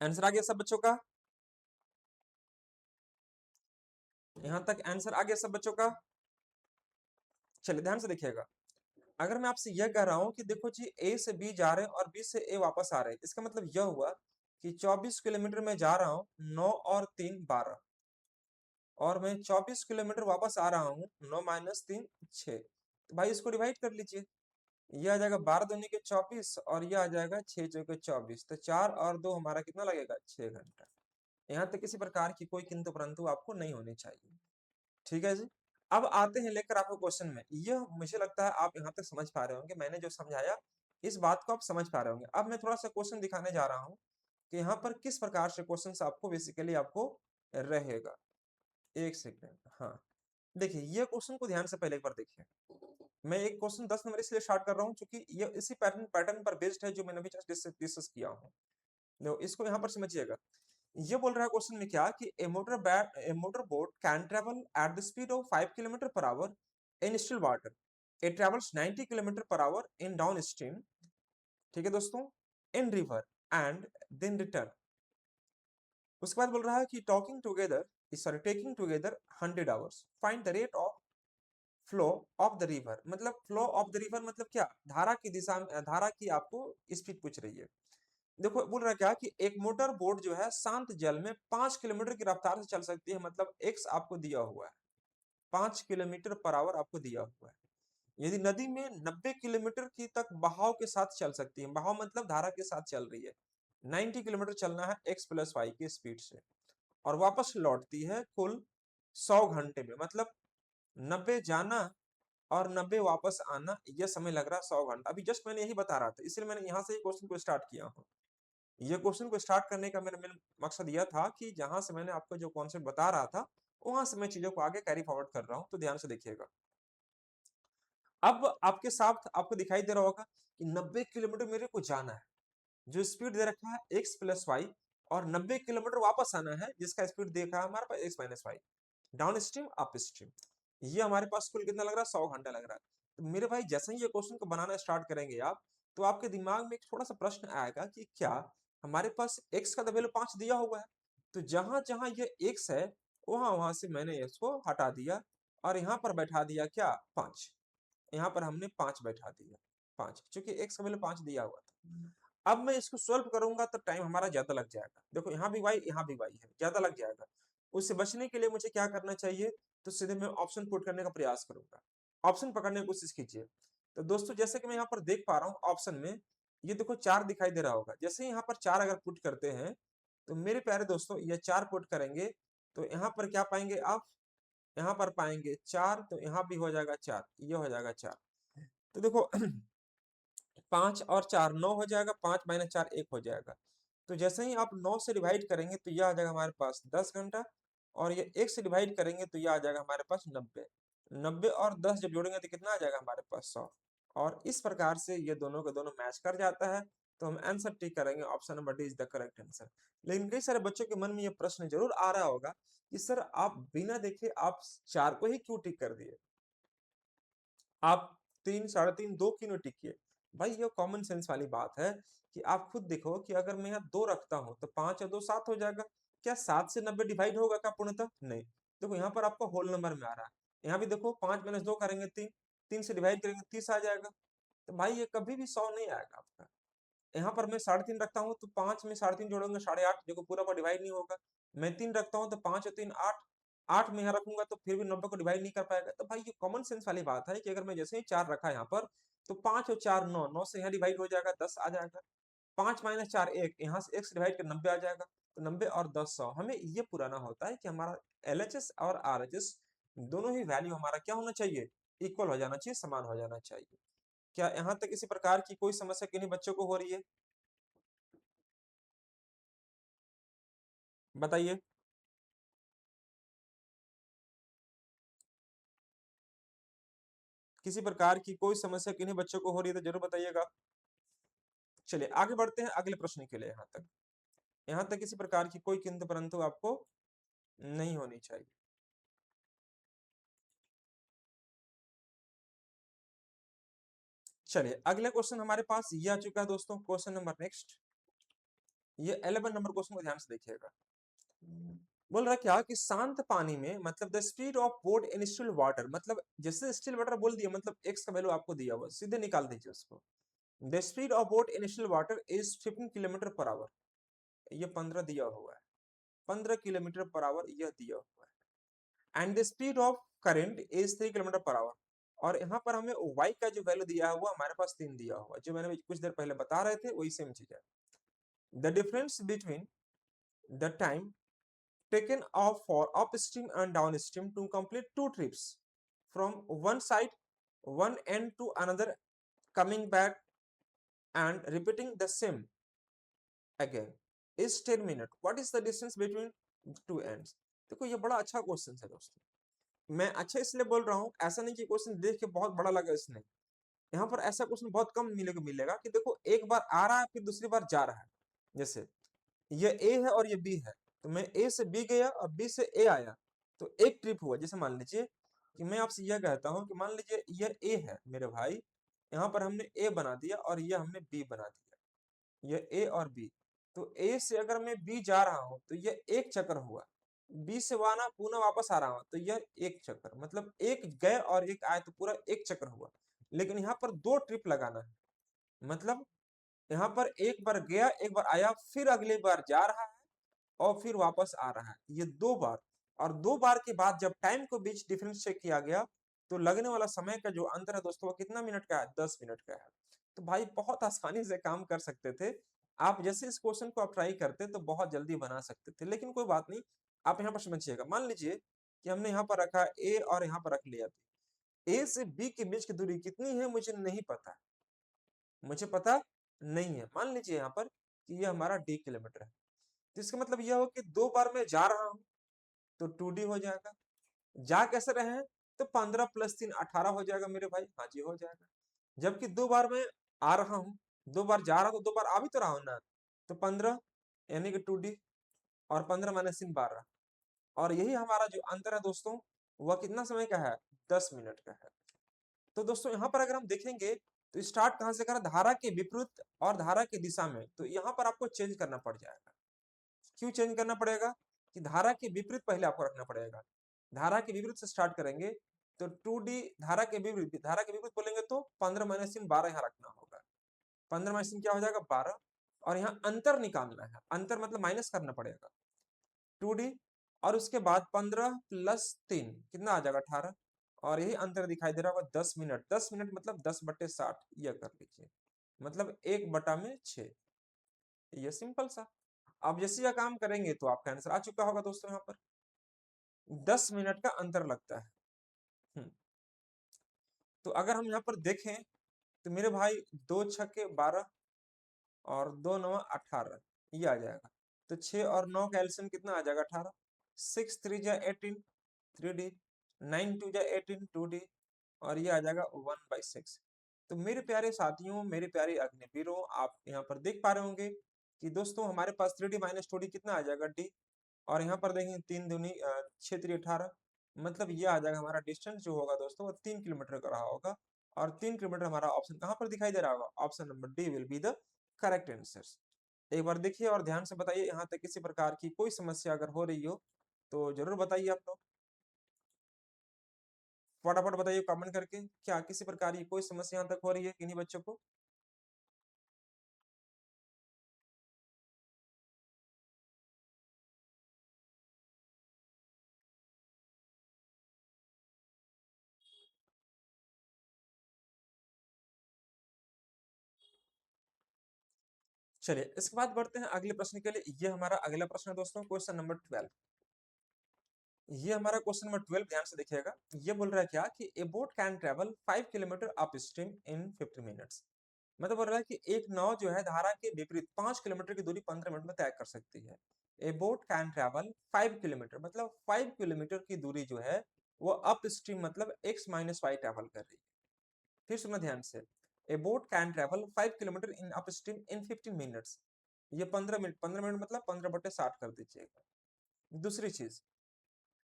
A: आंसर आ गया सब बच्चों का? यहां तक आंसर आ गया सब बच्चों का? चलिए ध्यान से देखिएगा, अगर मैं आपसे यह कह रहा हूं कि देखो जी ए से बी जा रहे हैं और बी से ए वापस आ रहे हैं, इसका मतलब यह हुआ कि 24 किलोमीटर में जा रहा हूं, 9 और 3 12, और मैं 24 किलोमीटर वापस आ रहा हूँ, 9 माइनस 3 6। तो भाई इसको डिवाइड कर लीजिए, यह आ जाएगा 12 दूनी के 24, और यह आ जाएगा 6 चौके 24, तो 4 और 2 हमारा कितना लगेगा 6 घंटा। यहाँ तक किसी प्रकार की कोई किंतु परंतु आपको नहीं होनी चाहिए। ठीक है जी, अब आते हैं लेकर आपको क्वेश्चन में। यह मुझे लगता है आप यहाँ तक समझ पा रहे होंगे, मैंने जो समझाया इस बात को आप समझ पा रहे होंगे। अब मैं थोड़ा सा क्वेश्चन दिखाने जा रहा हूँ कि यहाँ पर किस प्रकार से क्वेश्चन आपको बेसिकली आपको रहेगा। एक सेकेंड, हाँ देखिए ये क्वेश्चन को ध्यान से पहले एक बार देखिए। मैं एक क्वेश्चन 10 नंबर इसलिए स्टार्ट कर रहा हूँ क्योंकि ये इसी पैटर्न पर बेस्ड है जो मैंने अभी जस्ट डिस्कस किया हूँ। देखो इसको यहाँ पर समझिएगा, ये बोल रहा है क्वेश्चन में क्या कि a motor boat can travel at the speed of 5 kilometre per hour in still water, it travels 90 kilometre per hour in downstream, ठीक है दोस्तों, in river and then return. उसके बाद बोल रहा है कि taking together 100 hours, find the rate of flow of the river. मतलब फ्लो ऑफ द रिवर मतलब क्या, धारा की दिशा में, धारा की आपको स्पीड पूछ रही है। देखो बोल रहा है क्या कि एक मोटर बोट जो है शांत जल में 5 किलोमीटर की रफ्तार से चल सकती है, मतलब एक्स आपको दिया हुआ है, 5 किलोमीटर पर आवर आपको दिया हुआ है। यदि नदी में 90 किलोमीटर की तक बहाव के साथ चल सकती है, बहाव मतलब धारा के साथ चल रही है, 90 किलोमीटर चलना है एक्स प्लस वाई की स्पीड से, और वापस लौटती है कुल 100 घंटे में, मतलब 90 जाना और 90 वापस आना, यह समय लग रहा है 100 घंटा। अभी जस्ट मैंने यही बता रहा था, इसलिए मैंने यहाँ से क्वेश्चन को स्टार्ट किया हूँ। ये क्वेश्चन को स्टार्ट करने का मेरा मेन मकसद यह था कि जहां से मैंने आपको जो कॉन्सेप्ट बता रहा था वहां से मैं चीजों को आगे कैरी फॉरवर्ड कर रहा हूं, तो ध्यान से देखिएगा। अब आपके साथ आपको दिखाई दे रहा होगा कि 90 किलोमीटर मेरे को जाना है, जो स्पीड दे रखा है एक्स प्लस वाई, और 90 किलोमीटर वापस आना है जिसका स्पीड देखा है हमारे पास X minus Y, downstream upstream. ये हमारे पास कुल कितना लग रहा है 100 घंटा लग रहा है। तो मेरे भाई जैसे ही ये क्वेश्चन को बनाना स्टार्ट करेंगे आप, तो आपके दिमाग में एक थोड़ा सा प्रश्न आएगा कि क्या हमारे पास x का तो वैल्यू 5 दिया हुआ है, तो जहां जहां ये x है वहां वहां से मैंने इसको हटा दिया और यहाँ पर बैठा दिया क्या 5। यहाँ पर हमने 5 बैठा दिया 5, क्योंकि x का वैल्यू 5 दिया हुआ था। अब मैं इसको सॉल्व करूंगा तो टाइम हमारा ज्यादा लग जाएगा। देखो यहाँ भी y यहाँ भी y है, ज्यादा लग जाएगा। उससे बचने के लिए मुझे क्या करना चाहिए, तो सीधे मैं ऑप्शन पुट करने का प्रयास करूंगा। ऑप्शन पकड़ने की कोशिश कीजिए। तो दोस्तों जैसे कि मैं यहाँ पर देख पा रहा हूँ ऑप्शन में, ये देखो 4 दिखाई दे रहा होगा। जैसे ही यहाँ पर 4 अगर पुट करते हैं तो मेरे प्यारे दोस्तों ये 4 पुट करेंगे तो यहाँ पर क्या पाएंगे आप, यहाँ पर पाएंगे 4, तो यहाँ भी हो जाएगा 4, ये हो जाएगा 4। तो देखो 5 और 4 9 हो जाएगा, 5 माइनस 4 1 हो जाएगा। तो जैसे ही आप 9 से डिवाइड करेंगे तो यह आ जाएगा हमारे पास 10 घंटा, और ये 1 से डिवाइड करेंगे तो यह आ जाएगा हमारे पास 90। 90 और 10 जब जोड़ेंगे तो कितना आ जाएगा हमारे पास 100। और इस प्रकार से ये दोनों का दोनों मैच कर जाता है, तो हम आंसर टिक करेंगे, option number D is the correct answer. लेकिन कई सारे बच्चों के मन में ये प्रश्न जरूर आ रहा होगा कि सर आप बिना देखे आप 4 को ही क्यों टिक कर दिए, आप 3 साढ़े 3 2 क्यों नहीं टिक किए। भाई ये कॉमन सेंस वाली बात है कि आप खुद देखो कि अगर मैं यहाँ 2 रखता हूँ तो 5 और 2 7 हो जाएगा। क्या 7 से 90 डिवाइड होगा क्या पूर्णतः, नहीं। देखो यहाँ पर आपका होल नंबर में आ रहा है। यहाँ भी देखो 5 माइनस 2 करेंगे 3, 3 से डिवाइड करेंगे 30 आ जाएगा। तो भाई ये कभी भी 100 नहीं आएगा आपका। यहाँ पर मैं 3.5 रखता हूँ तो 5 में 3.5 जोड़ेंगे 8.5, देखो पूरा पर डिवाइड नहीं होगा। मैं 3 रखता हूँ तो 5 और 3 8, 8 में यहाँ रखूंगा तो फिर भी 90 को डिवाइड नहीं कर पाएगा। तो भाई ये कॉमन सेंस वाली बात है कि अगर मैं जैसे ही 4 रखा यहाँ पर तो 5 और 4 9, 9 से यहाँ डिवाइड हो जाएगा 10 आ जाएगा। 5 माइनस 4 1, यहाँ से 1 से डिवाइड कर 90 आ जाएगा। तो 90 और 10 100। हमें ये पुराना होता है कि हमारा LHS और RHS दोनों ही वैल्यू हमारा क्या होना चाहिए, इक्वल हो जाना चाहिए, समान हो जाना चाहिए। क्या यहाँ तक किसी प्रकार की कोई समस्या किन्हीं बच्चों को हो रही है, बताइए। किसी प्रकार की कोई समस्या किन्हीं बच्चों को हो रही है तो जरूर बताइएगा। चलिए आगे बढ़ते हैं अगले प्रश्न के लिए। यहाँ तक किसी प्रकार की कोई किंतु परंतु आपको नहीं होनी चाहिए। चलिए अगले क्वेश्चन हमारे पास ये आ चुका है दोस्तों, क्वेश्चन नंबर नेक्स्ट। ये 11 नंबर क्वेश्चन को ध्यान से देखिएगा। बोल रहा क्या कि शांत पानी में मतलब the speed of boat in still water, मतलब जैसे स्टिल वाटर बोल दिया मतलब एक्स का वैल्यू आपको दिया हुआ, सीधे निकाल दीजिए उसको। The speed of boat in still water is 15 kilometre per hour, ये 15 दिया हुआ है, 15 किलोमीटर पर आवर यह दिया हुआ है। And the speed of current is 3 kilometre per our, और यहाँ पर हमें y का जो वैल्यू दिया हुआ हमारे पास 3 दिया हुआ, जो मैंने कुछ देर पहले बता रहे थे वही सेम चीज है। The difference between the time taken off for upstream and downstream to complete two trips from one side, one end to another, coming back and repeating the same again is 10 minutes. What is the distance between two ends? देखो ये बड़ा अच्छा question है दोस्तों। मैं अच्छा इसलिए बोल रहा हूँ, ऐसा नहीं कि क्वेश्चन देख के बहुत बड़ा लगा इसने। यहाँ पर ऐसा क्वेश्चन बहुत कम मिलेगा कि देखो एक बार आ रहा है फिर दूसरी बार जा रहा है। जैसे ये ए है और ये बी है, तो मैं ए से बी गया और बी से ए आया, तो एक ट्रिप हुआ। जैसे मान लीजिए कि मैं आपसे यह कहता हूँ कि मान लीजिए यह ए है मेरे भाई, यहाँ पर हमने ए बना दिया और यह हमने बी बना दिया, यह ए और बी। तो ए से अगर मैं बी जा रहा हूँ तो यह एक चक्कर हुआ, बी से वाना पुनः वापस आ रहा हूँ तो यह एक चक्कर, मतलब एक गए और एक आए तो पूरा एक चक्कर हुआ। लेकिन यहाँ पर दो ट्रिप लगाना है, मतलब यहाँ पर एक बार गया एक बार आया फिर अगली बार जा रहा है और फिर वापस आ रहा है, ये 2 बार। और 2 बार के बाद जब टाइम को बीच डिफरेंस चेक किया गया तो लगने वाला समय का जो अंतर है दोस्तों वो कितना मिनट का है, 10 मिनट का है। तो भाई बहुत आसानी से काम कर सकते थे आप, जैसे इस क्वेश्चन को आप ट्राई करते तो बहुत जल्दी बना सकते थे। लेकिन कोई बात नहीं, आप यहाँ पर समझिएगा। मान लीजिए कि हमने यहाँ पर रखा ए और यहाँ पर रख लिया बी, ए से बी के बीच की दूरी कितनी है मुझे नहीं पता, मुझे पता नहीं है। मान लीजिए यहाँ पर कि ये हमारा डी किलोमीटर है, तो इसका मतलब यह हो कि 2 बार मैं जा रहा हूं तो 2D हो जाएगा। जा कैसे रहे हैं, तो 15 प्लस 3 18 हो जाएगा मेरे भाई, हाँ जी हो जाएगा। जबकि 2 बार मैं आ रहा हूं, 2 बार जा रहा हूं तो 2 बार आ भी तो रहा हूं ना, तो 15 यानी कि 2D, और 15 माइनस 3 12, और यही हमारा जो अंतर है दोस्तों वह कितना समय का है, 10 मिनट का है। तो दोस्तों यहाँ पर अगर हम देखेंगे तो स्टार्ट कहां से करा, धारा के विपरीत और धारा की दिशा में, तो यहाँ पर आपको चेंज करना पड़ जाएगा। क्यों चेंज करना पड़ेगा कि धारा के विपरीत पहले आपको रखना पड़ेगा। धारा के विपरीत से स्टार्ट करेंगे तो 2D धारा के विपरीत बोलेंगे तो 15 माइनस 3 12 यहाँ रखना होगा। 15 माइनस 3 क्या हो जाएगा 12 और यहाँ अंतर निकालना है, अंतर मतलब माइनस करना पड़ेगा 2D और उसके बाद 15 प्लस 3 कितना आ जाएगा 18 और यही अंतर दिखाई दे रहा होगा 10 मिनट। 10 मिनट मतलब 10/60 यह कर लीजिए, मतलब 1/6। ये सिंपल सा। अब जैसे यह काम करेंगे तो आपका आंसर आ चुका होगा दोस्तों। यहाँ पर 10 मिनट का अंतर लगता है। तो अगर हम यहाँ पर देखें तो मेरे भाई 2 छक्के 12 और 2 9 18 ये आ जाएगा। तो 6 और 9 का एलसीएम कितना आ जाएगा 18। 6 3 जा 18 3D, 9 2 जा 18 2D और ये आ जाएगा 1/6। तो मेरे प्यारे साथियों, मेरे प्यारे अग्निवीरों, आप यहाँ पर देख पा रहे होंगे कि दोस्तों हमारे पास 3D माइनस 2D कितना आ जाएगा D और यहाँ पर देखेंगे 3 दूनी 6 3 18 मतलब ये आ जाएगा हमारा डिस्टेंस जो होगा दोस्तों वो 3 किलोमीटर का रहा होगा और 3 किलोमीटर हमारा ऑप्शन कहाँ पर दिखाई दे रहा होगा, option number D will be the correct answer. एक बार देखिए और ध्यान से बताइए, यहाँ तक किसी प्रकार की कोई समस्या अगर हो रही हो तो जरूर बताइए आप लोग, फटाफट बताइए कमेंट करके, क्या किसी प्रकार की कोई समस्या यहाँ तक हो रही है किन्हीं बच्चों को। चलिए इसके बाद बढ़ते हैं अगले प्रश्न के लिए। ये हमारा अगला प्रश्न है दोस्तों, क्वेश्चन नंबर 12। ये हमारा क्वेश्चन नंबर 12, ध्यान से देखिएगा। ये बोल रहा है क्या कि a boat can travel 5 kilometre up stream in 50 minutes. मतलब बोल रहा है कि एक नाव जो है धारा के विपरीत 5 किलोमीटर की दूरी 15 मिनट में तय कर सकती है। ए बोट कैन ट्रेवल 5 किलोमीटर मतलब 5 किलोमीटर की दूरी जो है वो अप स्ट्रीम मतलब x माइनस वाई ट्रेवल कर रही है। फिर सुनो ध्यान से, ए boat can travel 5 kilometre in up stream in 15 minutes. ये 15 मिनट, 15 मिनट मतलब 15/60 कर दीजिएगा। दूसरी चीज,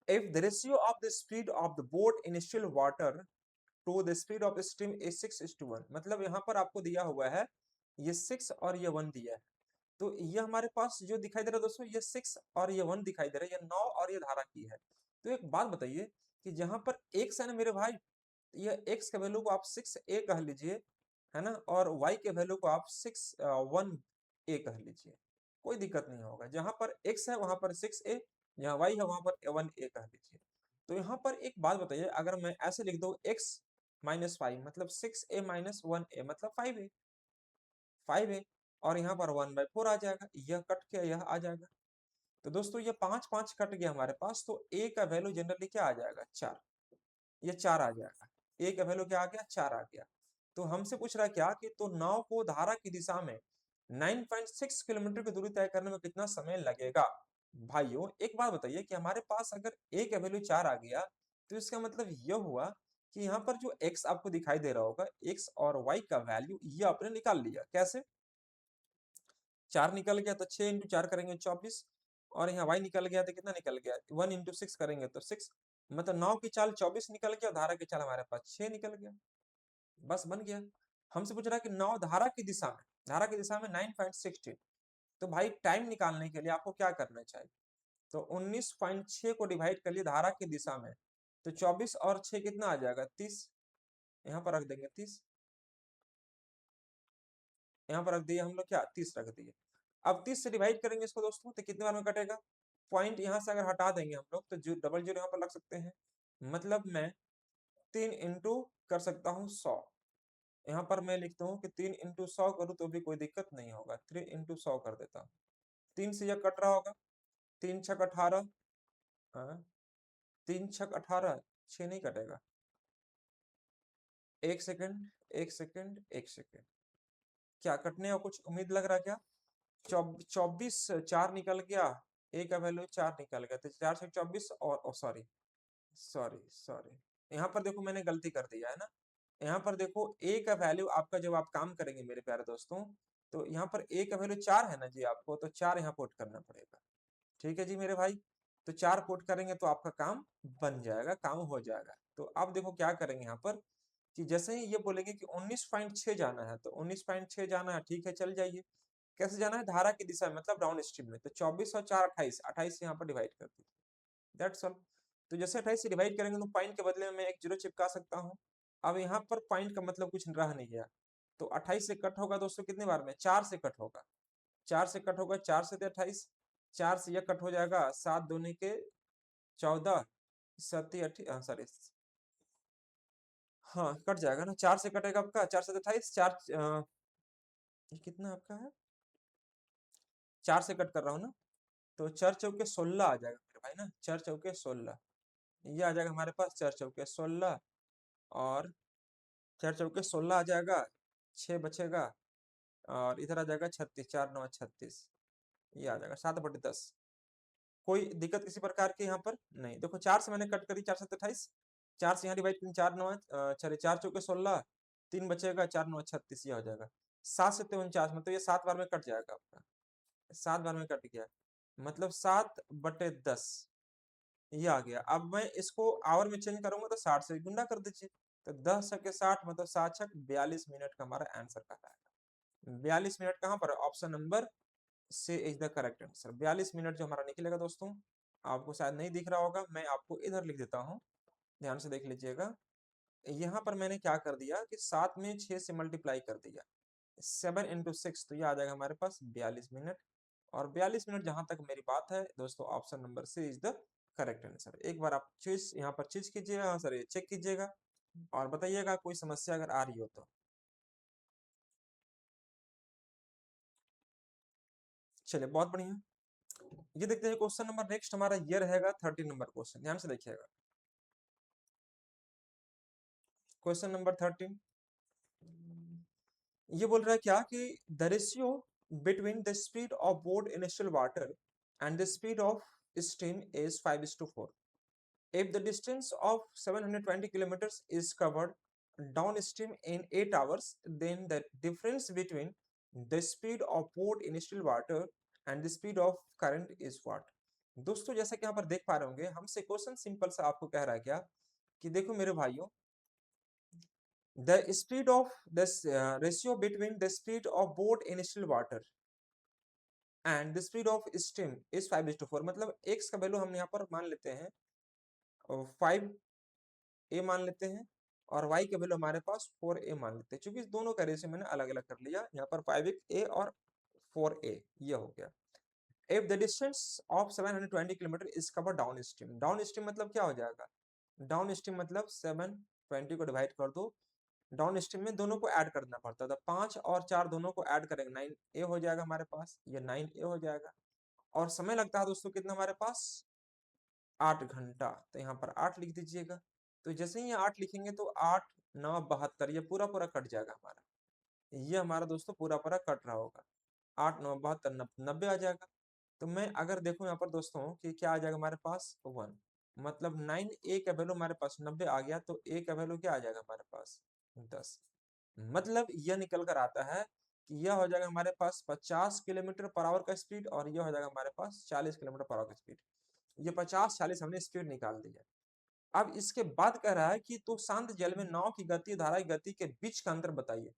A: if the ratio of the speed of the boat in still water to the speed of stream is 6:1, मतलब यहाँ पर आपको दिया हुआ है ये 6 और ये 1 दिया है। तो ये हमारे पास जो दिखाई दे रहा है दोस्तों ये 6 और ये 1 दिखाई दे रहा है, ये 9 और ये धारा की है। तो एक बात बताइए कि जहां पर x है ना मेरे भाई, ये x के वैल्यू को आप 6a कह लीजिए, है ना, और y के वैल्यू को आप 1a कह लीजिए, कोई दिक्कत नहीं होगा। जहां पर x है वहां पर 6a, जहां y है वहां पर 1a कह लीजिए। तो यहाँ पर एक बात बताइए, अगर मैं ऐसे लिख दूं x माइनस 5 मतलब 6a माइनस 1a मतलब 5a, 5a और यहाँ पर 1/4 आ जाएगा, यह कट के यह आ जाएगा। तो दोस्तों ये 5 5 कट गया हमारे पास, तो a का वैल्यू जनरली क्या आ जाएगा 4, ये 4 आ जाएगा। a का वैल्यू क्या आ गया 4 आ गया। तो हमसे पूछ रहा है क्या कि तो नाव को धारा की दिशा में 9.6 किलोमीटर की दूरी तय करने में कितना समय लगेगा। भाइयों एक बात बताइए कि हमारे पास अगर a का वैल्यू 4 आ गया तो इसका मतलब यह हुआ कि यहाँ पर जो x आपको दिखाई दे रहा होगा, x और y का वैल्यू ये आपने निकाल लिया। कैसे? 4 निकल गया तो 6 इंटू 4 करेंगे 24 और यहाँ y निकल गया तो कितना निकल गया 1 इंटू 6 करेंगे तो 6, मतलब नाव की चाल 24 निकल गया, धारा की चाल हमारे पास 6 निकल गया, बस बन गया। हमसे पूछ रहा है कि नाव धारा की दिशा में, धारा की दिशा में 9.16, तो भाई टाइम निकालने के लिए आपको क्या करना चाहिए, तो 19.6 को डिवाइड कर लिए धारा की दिशा में, तो 24 और 6 कितना आ जाएगा 30, यहाँ पर रख देंगे 30, यहाँ पर रख दिए हम लोग क्या 30 रख दिए। अब 30 से डिवाइड करेंगे इसको दोस्तों तो कितने बार में कटेगा, पॉइंट यहाँ से अगर हटा देंगे हम लोग तो जो डबल जीरो यहाँ पर लग सकते हैं, मतलब मैं 3 इंटू कर सकता हूँ 100, यहाँ पर मैं लिखता हूँ कि 3 इंटू 100 करूँ तो भी कोई दिक्कत नहीं होगा, 3 इंटू 100 कर देता हूँ। 3 से यह कट रहा होगा, 3 छक 18, हाँ 3 छक 18, 6 नहीं कटेगा, एक सेकंड एक सेकंड एक सेकंड, क्या कटने का कुछ उम्मीद लग रहा है क्या? 24 4 निकल गया, ए का वैल्यू 4 निकल गया, तो 4 से 24 और सॉरी सॉरी सॉरी, यहाँ पर देखो मैंने गलती कर दिया है ना। यहाँ पर देखो ए का वैल्यू आपका जब आप काम करेंगे मेरे प्यारे दोस्तों, तो यहाँ पर ए का वैल्यू 4 है ना जी, आपको तो 4 यहाँ पुट करना पड़ेगा। ठीक है जी मेरे भाई, तो 4 पुट करेंगे तो आपका काम बन जाएगा, काम हो जाएगा। तो अब देखो क्या करेंगे यहाँ पर कि जैसे ही ये बोलेंगे कि 19.6 जाना है तो 19.6 जाना है, ठीक है चल जाइए। कैसे जाना है, धारा की दिशा में मतलब डाउन स्ट्रीम में। तो 24 और 4 28, 28 यहाँ पर डिवाइड कर दीजिए, दैट्स ऑल। तो जैसे 28 से डिवाइड करेंगे तो पॉइंट के बदले में मैं एक जीरो चिपका सकता हूँ। अब यहाँ पर पॉइंट का मतलब कुछ रह नहीं गया, तो 28 से कट होगा दोस्तों कितने बार में, 4 से कट होगा, 4 से कट होगा, 4 से 28, 4 से यह कट हो जाएगा, 7 दूनी के 14, सती सॉरी, हाँ कट जाएगा ना, 4 से कटेगा आपका, 4 से 28, 4 ये कितना आपका है, 4 से कट कर रहा हूँ ना, तो 4 चौके 16 आ जाएगा मेरे भाई ना, 4 चौके 16, ये आ जाएगा हमारे पास 4 चौके 16, और 4 चौके 16 आ जाएगा, 6 बचेगा, और इधर आ जाएगा 36, 4 9 36, ये आ जाएगा 7/10। कोई दिक्कत किसी प्रकार की यहाँ पर नहीं। देखो 4 से मैंने कट करी, 4 7 28, 4 से यहाँ डिवाइड करी, 4 9 चलिए 4 चौके 16, 3 बचेगा, 4 9 36, ये हो जाएगा 7 से 49, मतलब ये 7 बार में कट जाएगा आपका, 7 बार में कट गया, मतलब 7/10 ये आ गया। अब मैं इसको आवर में चेंज करूंगा तो 60 से गुणा कर दीजिए, तो 10 छके 60, मतलब 7 छक 42 मिनट का हमारा आंसर कहलाएगा। 42 मिनट कहाँ पर, ऑप्शन नंबर से is the correct answer. 42 minute जो हमारा निकलेगा दोस्तों, आपको शायद नहीं दिख रहा होगा, मैं आपको इधर लिख देता हूँ, ध्यान से देख लीजिएगा। यहाँ पर मैंने क्या कर दिया कि 7 में 6 से मल्टीप्लाई कर दिया, 7 इंटू 6, तो ये आ जाएगा हमारे पास 42 मिनट। और 42 मिनट जहां तक मेरी बात है दोस्तों, option number C is the correct answer. एक बार आप चीज यहाँ पर चीज कीजिएगा, हाँ सर ये चेक कीजिएगा और बताइएगा कोई समस्या अगर आ रही हो तो। चलिए बहुत बढ़िया, ये देखते हैं क्वेश्चन नंबर नेक्स्ट हमारा, ये रहेगा 30 नंबर क्वेश्चन, ध्यान से देखिएगा। क्वेश्चन नंबर 13, ये बोल रहा है क्या कि the ratio between the speed of board in still water and the speed of steam is 5:4। If the distance of 720 kilometers is covered downstream in 8 hours, then the difference between the speed of boat in still water and the speed of current is what? दोस्तों जैसा कि यहाँ पर देख पा रहे होंगे, हमसे क्वेश्चन सिंपल सा आपको कह रहा है क्या कि देखो मेरे भाइयों, the speed of the ratio between the speed of boat in still water and the speed of steam is 5:4। मतलब x का वैल्यू हम यहाँ पर मान लेते हैं 5 ए मान लेते हैं, और y के वैल्यू हमारे पास 4a मान लेते हैं, क्योंकि इस दोनों का रेशियो मैंने अलग अलग कर लिया, यहाँ पर 5a और 4a ये हो गया। If the distance of 720 kilometre is cover down stream, down stream मतलब क्या हो जाएगा, डाउन स्ट्रीम मतलब 720 को डिवाइड कर दो, डाउन स्ट्रीम में दोनों को ऐड करना पड़ता था, 5 और 4 दोनों को ऐड करेंगे 9a हो जाएगा हमारे पास, ये 9a हो जाएगा। और समय लगता है दोस्तों कितना हमारे पास, 8 घंटा, तो यहाँ पर 8 लिख दीजिएगा। तो जैसे ही 8 लिखेंगे तो 8 9 72, ये पूरा पूरा कट जाएगा हमारा, ये हमारा दोस्तों पूरा पूरा कट रहा होगा, 8 9 72 90 आ जाएगा। तो मैं अगर देखूं यहाँ पर दोस्तों कि क्या आ जाएगा हमारे पास 1, मतलब 9a का वैल्यू हमारे पास 90 आ गया, तो a का वैल्यू क्या आ जाएगा हमारे पास 10। मतलब यह निकल कर आता है कि यह हो जाएगा हमारे पास 50 किलोमीटर पर आवर का स्पीड, और यह हो जाएगा हमारे पास 40 किलोमीटर पर आवर का स्पीड। ये 50 40 हमने स्पीड निकाल दी है। अब इसके बाद कह रहा है कि तो शांत जल में नाव की गति धारा की गति के बीच का अंतर बताइए।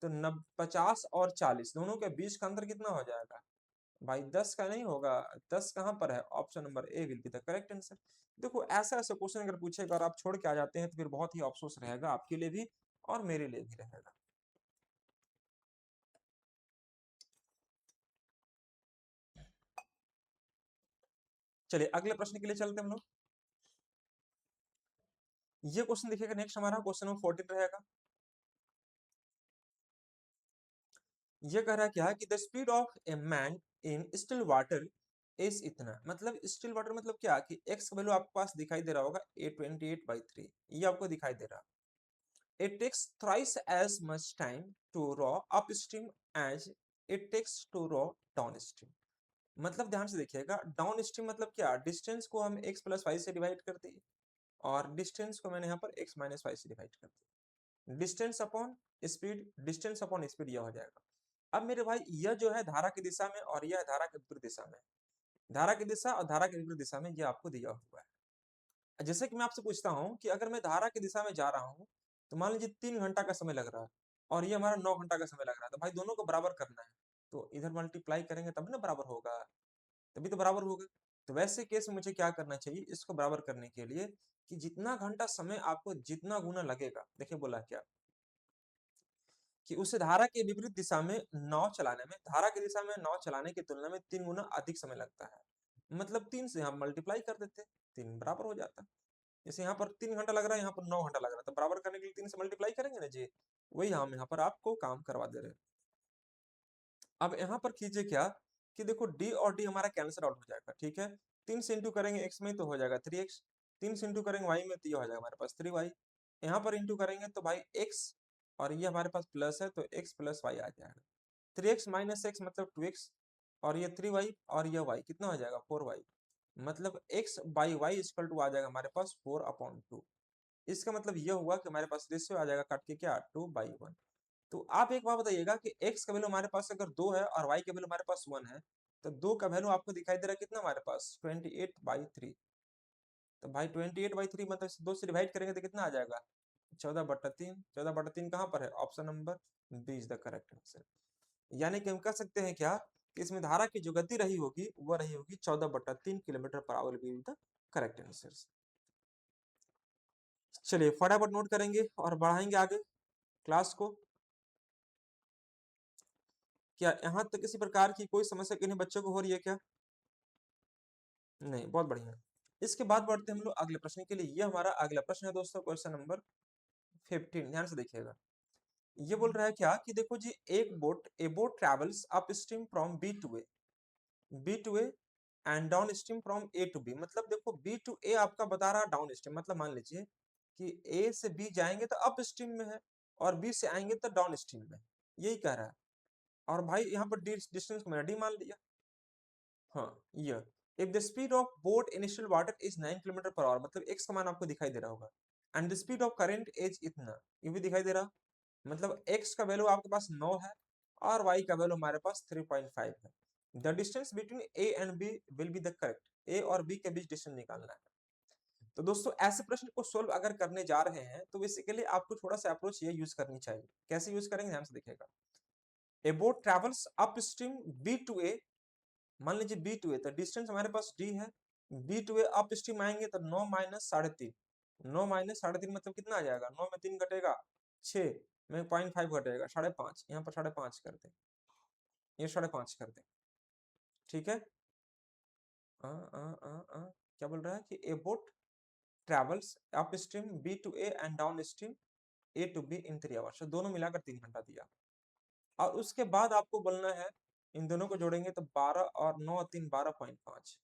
A: तो 50 और 40 दोनों के बीच का अंतर कितना हो जाएगा भाई, 10 का नहीं होगा, 10 कहाँ पर है, option number A will be the correct answer. देखो ऐसा ऐसा क्वेश्चन अगर पूछेगा और आप छोड़ के आ जाते हैं तो फिर बहुत ही अफसोस रहेगा आपके लिए भी और मेरे लिए भी रहेगा। चलिए अगले प्रश्न के लिए चलते हैं हम लोग। ये क्वेश्चन देखिएगा नेक्स्ट हमारा क्वेश्चन नंबर 14 रहेगा। ये कह रहा है क्या कि the speed of a man in still water is इतना, मतलब स्टिल वाटर मतलब क्या कि एक्स का वैल्यू आपके पास दिखाई दे रहा होगा 828/3, ये आपको दिखाई दे रहा। It takes thrice as much time to row upstream as it takes to row downstream. मतलब ध्यान से देखिएगा, डाउन स्ट्रीम मतलब क्या, डिस्टेंस को हम x प्लस वाई से डिवाइड कर दिए, और डिस्टेंस को मैंने यहाँ पर x माइनस वाई से डिवाइड कर दिया, distance upon speed, distance upon speed यह हो जाएगा। अब मेरे भाई यह जो है धारा की दिशा में और यह धारा के विपरीत दिशा में, धारा की दिशा और धारा के विपरीत दिशा में ये आपको दिया हुआ है। जैसे कि मैं आपसे पूछता हूँ कि अगर मैं धारा की दिशा में जा रहा हूँ तो मान लीजिए 3 घंटा का समय लग रहा है, और ये हमारा 9 घंटा का समय लग रहा है, तो भाई दोनों को बराबर करना है। तो इधर मल्टीप्लाई करेंगे तब ना बराबर होगा, तभी तो बराबर होगा। तो वैसे केस में मुझे क्या करना चाहिए, इसको बराबर करने के लिए कि जितना घंटा समय आपको जितना गुना लगेगा, देखिए बोला क्या कि उस धारा के विपरीत दिशा में नाव चलाने में, धारा की दिशा में नाव चलाने की तुलना में 3 गुना अधिक समय लगता है। मतलब 3 से हम मल्टीप्लाई कर देते, 3 बराबर हो जाता। जैसे यहाँ पर 3 घंटा लग रहा है, यहाँ पर 9 घंटा लग रहा है, तो बराबर करने के लिए 3 से मल्टीप्लाई करेंगे ना जी, वही हम यहाँ पर आपको काम करवा दे रहे हैं। अब यहाँ पर कीजिए क्या कि देखो डी और डी हमारा कैंसिल आउट हो जाएगा, ठीक है। 3 से इंटू करेंगे एक्स में तो हो जाएगा 3x, 3 से इंटू करेंगे वाई में तो ये हो जाएगा हमारे पास 3y, यहाँ पर इंटू करेंगे तो भाई x, और ये हमारे पास प्लस है तो x प्लस वाई आ जाएगा। 3x माइनस एक्स मतलब 2x, और ये 3y और ये y कितना हो जाएगा 4y, मतलब x by Y equal to आ जाएगा हमारे पास 4/2। इसका मतलब ये हुआ कि हमारे पास रेशियो आ जाएगा काट के क्या 2/1। तो आप एक बात बताइएगा कि x का वैल्यू हमारे पास अगर 2 है और y का वैल्यू हमारे पास 1 है, तो 2 का वैल्यू आपको दिखाई दे रहा है कितना हमारे पास 28/3। तो भाई 28/3 मतलब 2 से डिवाइड करेंगे तो कितना आ जाएगा 14/3। 14/3 कहाँ पर है, option number B is the correct answer. यानी कि हम कह सकते हैं क्या कि इसमें धारा की जो गति रही होगी वह रही होगी 14/3 kilometre per our B the correct answer. चलिए फटाफट नोट करेंगे और बढ़ाएंगे आगे क्लास को। क्या यहाँ तक किसी प्रकार की कोई समस्या किन्हीं बच्चों को हो रही है क्या? नहीं, बहुत बढ़िया। इसके बाद बढ़ते हम लोग अगले प्रश्न के लिए। ये हमारा अगला प्रश्न है दोस्तों, क्वेश्चन नंबर 15। ध्यान से देखिएगा। ये बोल रहा है क्या कि देखो जी, a boat travels upstream from B to A and downstream from A to B. मतलब देखो बी टू ए आपका बता रहा डाउन स्ट्रीम, मतलब मान लीजिए कि ए से बी जाएंगे तो अप स्ट्रीम में है, और बी से आएंगे तो डाउन स्ट्रीम में, यही कह रहा है। और भाई यहाँ पर डिस्टेंस को मैंने डी मान लिया। हाँ, ये if the speed of boat initial water is 9 kilometre per hour, मतलब एक्स का मान आपको दिखाई दे रहा होगा, and the speed of current is इतना, ये भी दिखाई दे रहा, मतलब एक्स का वैल्यू आपके पास 9 है और वाई का वैल्यू हमारे पास 3.5 है। The distance between A and B will be the correct, A और बी के बीच डिस्टेंस निकालना है। तो दोस्तों ऐसे प्रश्न को सोल्व अगर करने जा रहे हैं तो बेसिकली आपको थोड़ा सा अप्रोच ये यूज करनी चाहिए। कैसे यूज करेंगे ध्यान से देखिएगा। A boat travels upstream B to A, मान लीजिए बी टू ए, तो डिस्टेंस हमारे पास डी है, B to A upstream आएंगे तो 9 माइनस 3.5, 9 माइनस 3.5 मतलब कितना आ जाएगा, 9 में 3 घटेगा 6 में 0.5 घटेगा 5.5, यहाँ पर 5.5 कर दे, ये 5.5 कर दे, ठीक है। क्या बोल रहा है कि a boat travels upstream B to A and downstream A to B in 3 hours, दोनों मिलाकर 3 घंटा दिया। और उसके बाद आपको बोलना है, इन दोनों को जोड़ेंगे तो 12 और 9 3 12.5,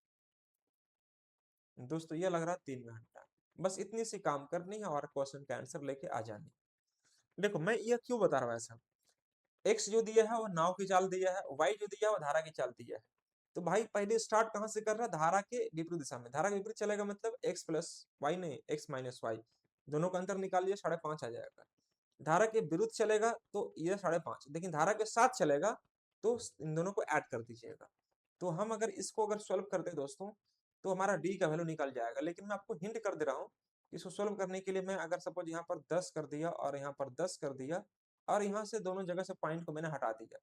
A: दोस्तों ये लग रहा है 3 घंटा। बस इतनी सी काम करनी है और क्वेश्चन का आंसर लेके आ जानी। देखो मैं ये क्यों बता रहा हूँ ऐसा, एक्स जो दिया है वो नाव की चाल दिया है, वाई जो दिया है वो धारा की चाल दिया है। तो भाई पहले स्टार्ट कहाँ से कर रहा है, धारा के विपरीत दिशा में, धारा के विपरीत चलेगा मतलब एक्स प्लस वाई नहीं एक्स माइनस वाई, दोनों का अंतर निकालिए 5.5 आ जाएगा। धारा के विरुद्ध चलेगा तो ये 5.5, लेकिन धारा के साथ चलेगा तो इन दोनों को ऐड कर दीजिएगा। तो हम अगर इसको अगर सोल्व करते हैं दोस्तों तो हमारा डी का वैल्यू निकल जाएगा। लेकिन मैं आपको हिंट कर दे रहा हूँ, इसको सोल्व करने के लिए मैं अगर सपोज यहाँ पर 10 कर दिया और यहाँ पर 10 कर दिया, और यहाँ से दोनों जगह से पॉइंट को मैंने हटा दिया,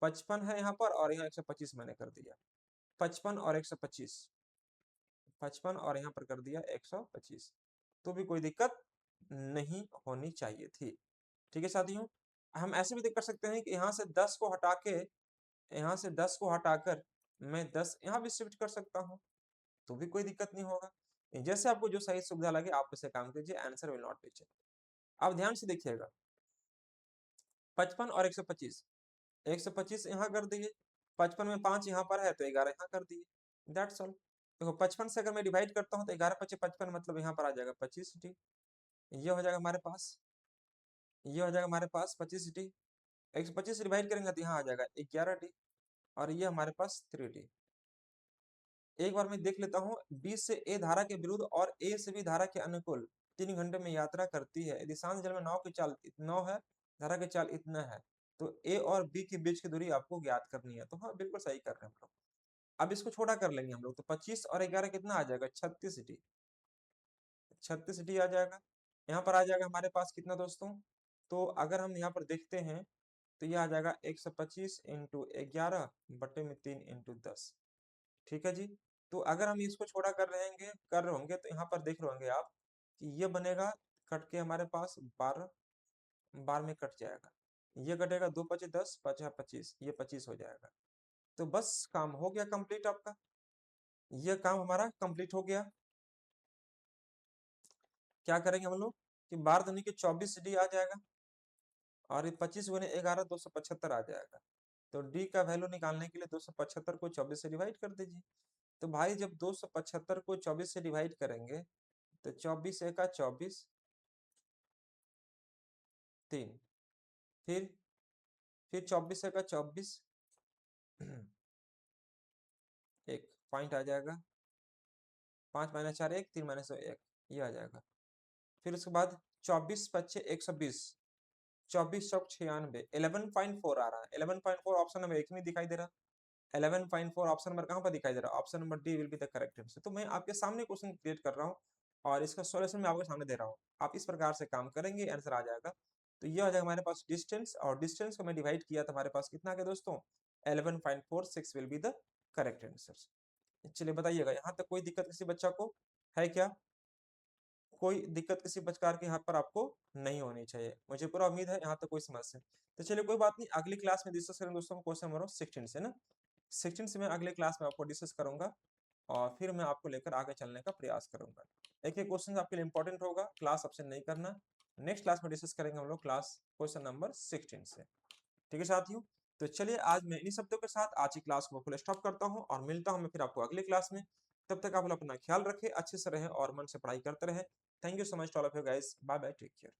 A: 55 है यहाँ पर और यहाँ 125 मैंने कर दिया, 55 और 125, 55 और यहाँ पर कर दिया 125, तो भी कोई दिक्कत नहीं होनी चाहिए थी। ठीक है साथियों, हम ऐसे भी कर सकते हैं कि यहाँ से 10 को हटा के, यहाँ से 10 को हटाकर मैं 10 यहाँ भी शिफ्ट कर सकता हूँ, तो भी कोई दिक्कत नहीं होगा। जैसे आपको जो सही सुविधा लगे आप उसे काम कीजिए, answer will not be change. अब ध्यान से देखिएगा, 55 और 125, 125 यहाँ कर दिए, 55 में 5 यहाँ पर है तो 11 यहाँ कर दिए, दैट्स ऑल। देखो 55 से अगर मैं डिवाइड करता हूँ तो 11 25 55, मतलब यहाँ पर आ जाएगा 25 डी, ये हो जाएगा हमारे पास, ये हो जाएगा हमारे पास 25 डी, 125 से डिवाइड करेंगे तो यहाँ आ जाएगा 11 डी, और ये हमारे पास 3 डी। एक बार मैं देख लेता हूँ, बी से ए धारा के विरुद्ध और ए से बी धारा के अनुकूल 3 घंटे में यात्रा करती है, यदि शांत जल में नाव की चाल 9 है, धारा की चाल इतना है, तो ए और बी के बीच की दूरी आपको ज्ञात करनी है। तो हाँ बिल्कुल सही कर रहे हैं हम लोग। अब इसको छोटा कर लेंगे हम लोग, तो 25 और 11 कितना आ जाएगा 36 डी, 36 डी आ जाएगा। यहाँ पर आ जाएगा हमारे पास कितना दोस्तों, तो अगर हम यहाँ पर देखते हैं तो ये आ जाएगा 125 इंटू 11 बटे में 3 इंटू 10। ठीक है जी। तो अगर हम इसको छोड़ा कर रहे होंगे तो यहाँ पर देख रहे होंगे आप कि ये बनेगा, कट के हमारे पास 12 12 में कट जाएगा, ये कटेगा, 2 पचे 10, 5 25, ये 25 हो जाएगा। तो बस काम हो गया कंप्लीट आपका, ये काम हमारा कंप्लीट हो गया। क्या करेंगे हम लोग कि 12 दूनी के 24 डी आ जाएगा, और ये 25 गुने 11 275 आ जाएगा। तो डी का वैल्यू निकालने के लिए 275 को 24 से डिवाइड कर दीजिए। तो भाई जब 275 को 24 से डिवाइड करेंगे तो 24 एका 24, 3, फिर 24 एका 24, एक पॉइंट आ जाएगा, 5 माइनस 4 1, 3 माइनस 1, ये आ जाएगा। फिर उसके बाद 24 पच्चे 120, 24 चौक 96, 11.4 आ रहा है। 11.4 ऑप्शन नंबर 1 में दिखाई दे रहा, 11.4 ऑप्शन नंबर कहाँ पर दिखाई दे रहा है? Option number D will be the correct answer. तो मैं आपके सामने क्वेश्चन क्रिएट कर रहा हूँ और इसका सॉल्यूशन मैं आपके सामने दे रहा हूँ। आप इस प्रकार से काम करेंगे, आंसर आ जाएगा। तो ये आ जाएगा हमारे पास डिस्टेंस, और डिस्टेंस को मैं डिवाइड किया तो हमारे पास कितना आ गया दोस्तों? 11.46 will be the correct answer. चलिए बताइएगा, यहाँ तक कोई दिक्कत किसी बच्चा को है क्या? कोई दिक्कत किसी प्रकार की यहाँ पर आपको नहीं होनी चाहिए, मुझे पूरा उम्मीद है यहाँ तक कोई समस्या। तो चलिए कोई बात नहीं, अगली क्लास में डिस्कस करेंगे दोस्तों क्वेश्चन नंबर 16 से ना। 16 से मैं अगले क्लास में आपको डिस्कस करूंगा, और फिर मैं आपको लेकर आगे चलने का प्रयास करूंगा। एक एक क्वेश्चन आपके लिए इंपॉर्टेंट होगा, क्लास ऑप्शन नहीं करना। नेक्स्ट क्लास में डिस्कस करेंगे हम लोग क्लास क्वेश्चन नंबर 16 से। ठीक है साथियों, तो चलिए आज मैं इन्हीं शब्दों के साथ आज की क्लास को फुल स्टॉप करता हूँ, और मिलता हूँ मैं फिर आपको अगली क्लास में। तब तक आप लोग अपना ख्याल रखें, अच्छे से रहें और मन से पढ़ाई करते रहें। Thank you so much all of you guys, bye bye, take care.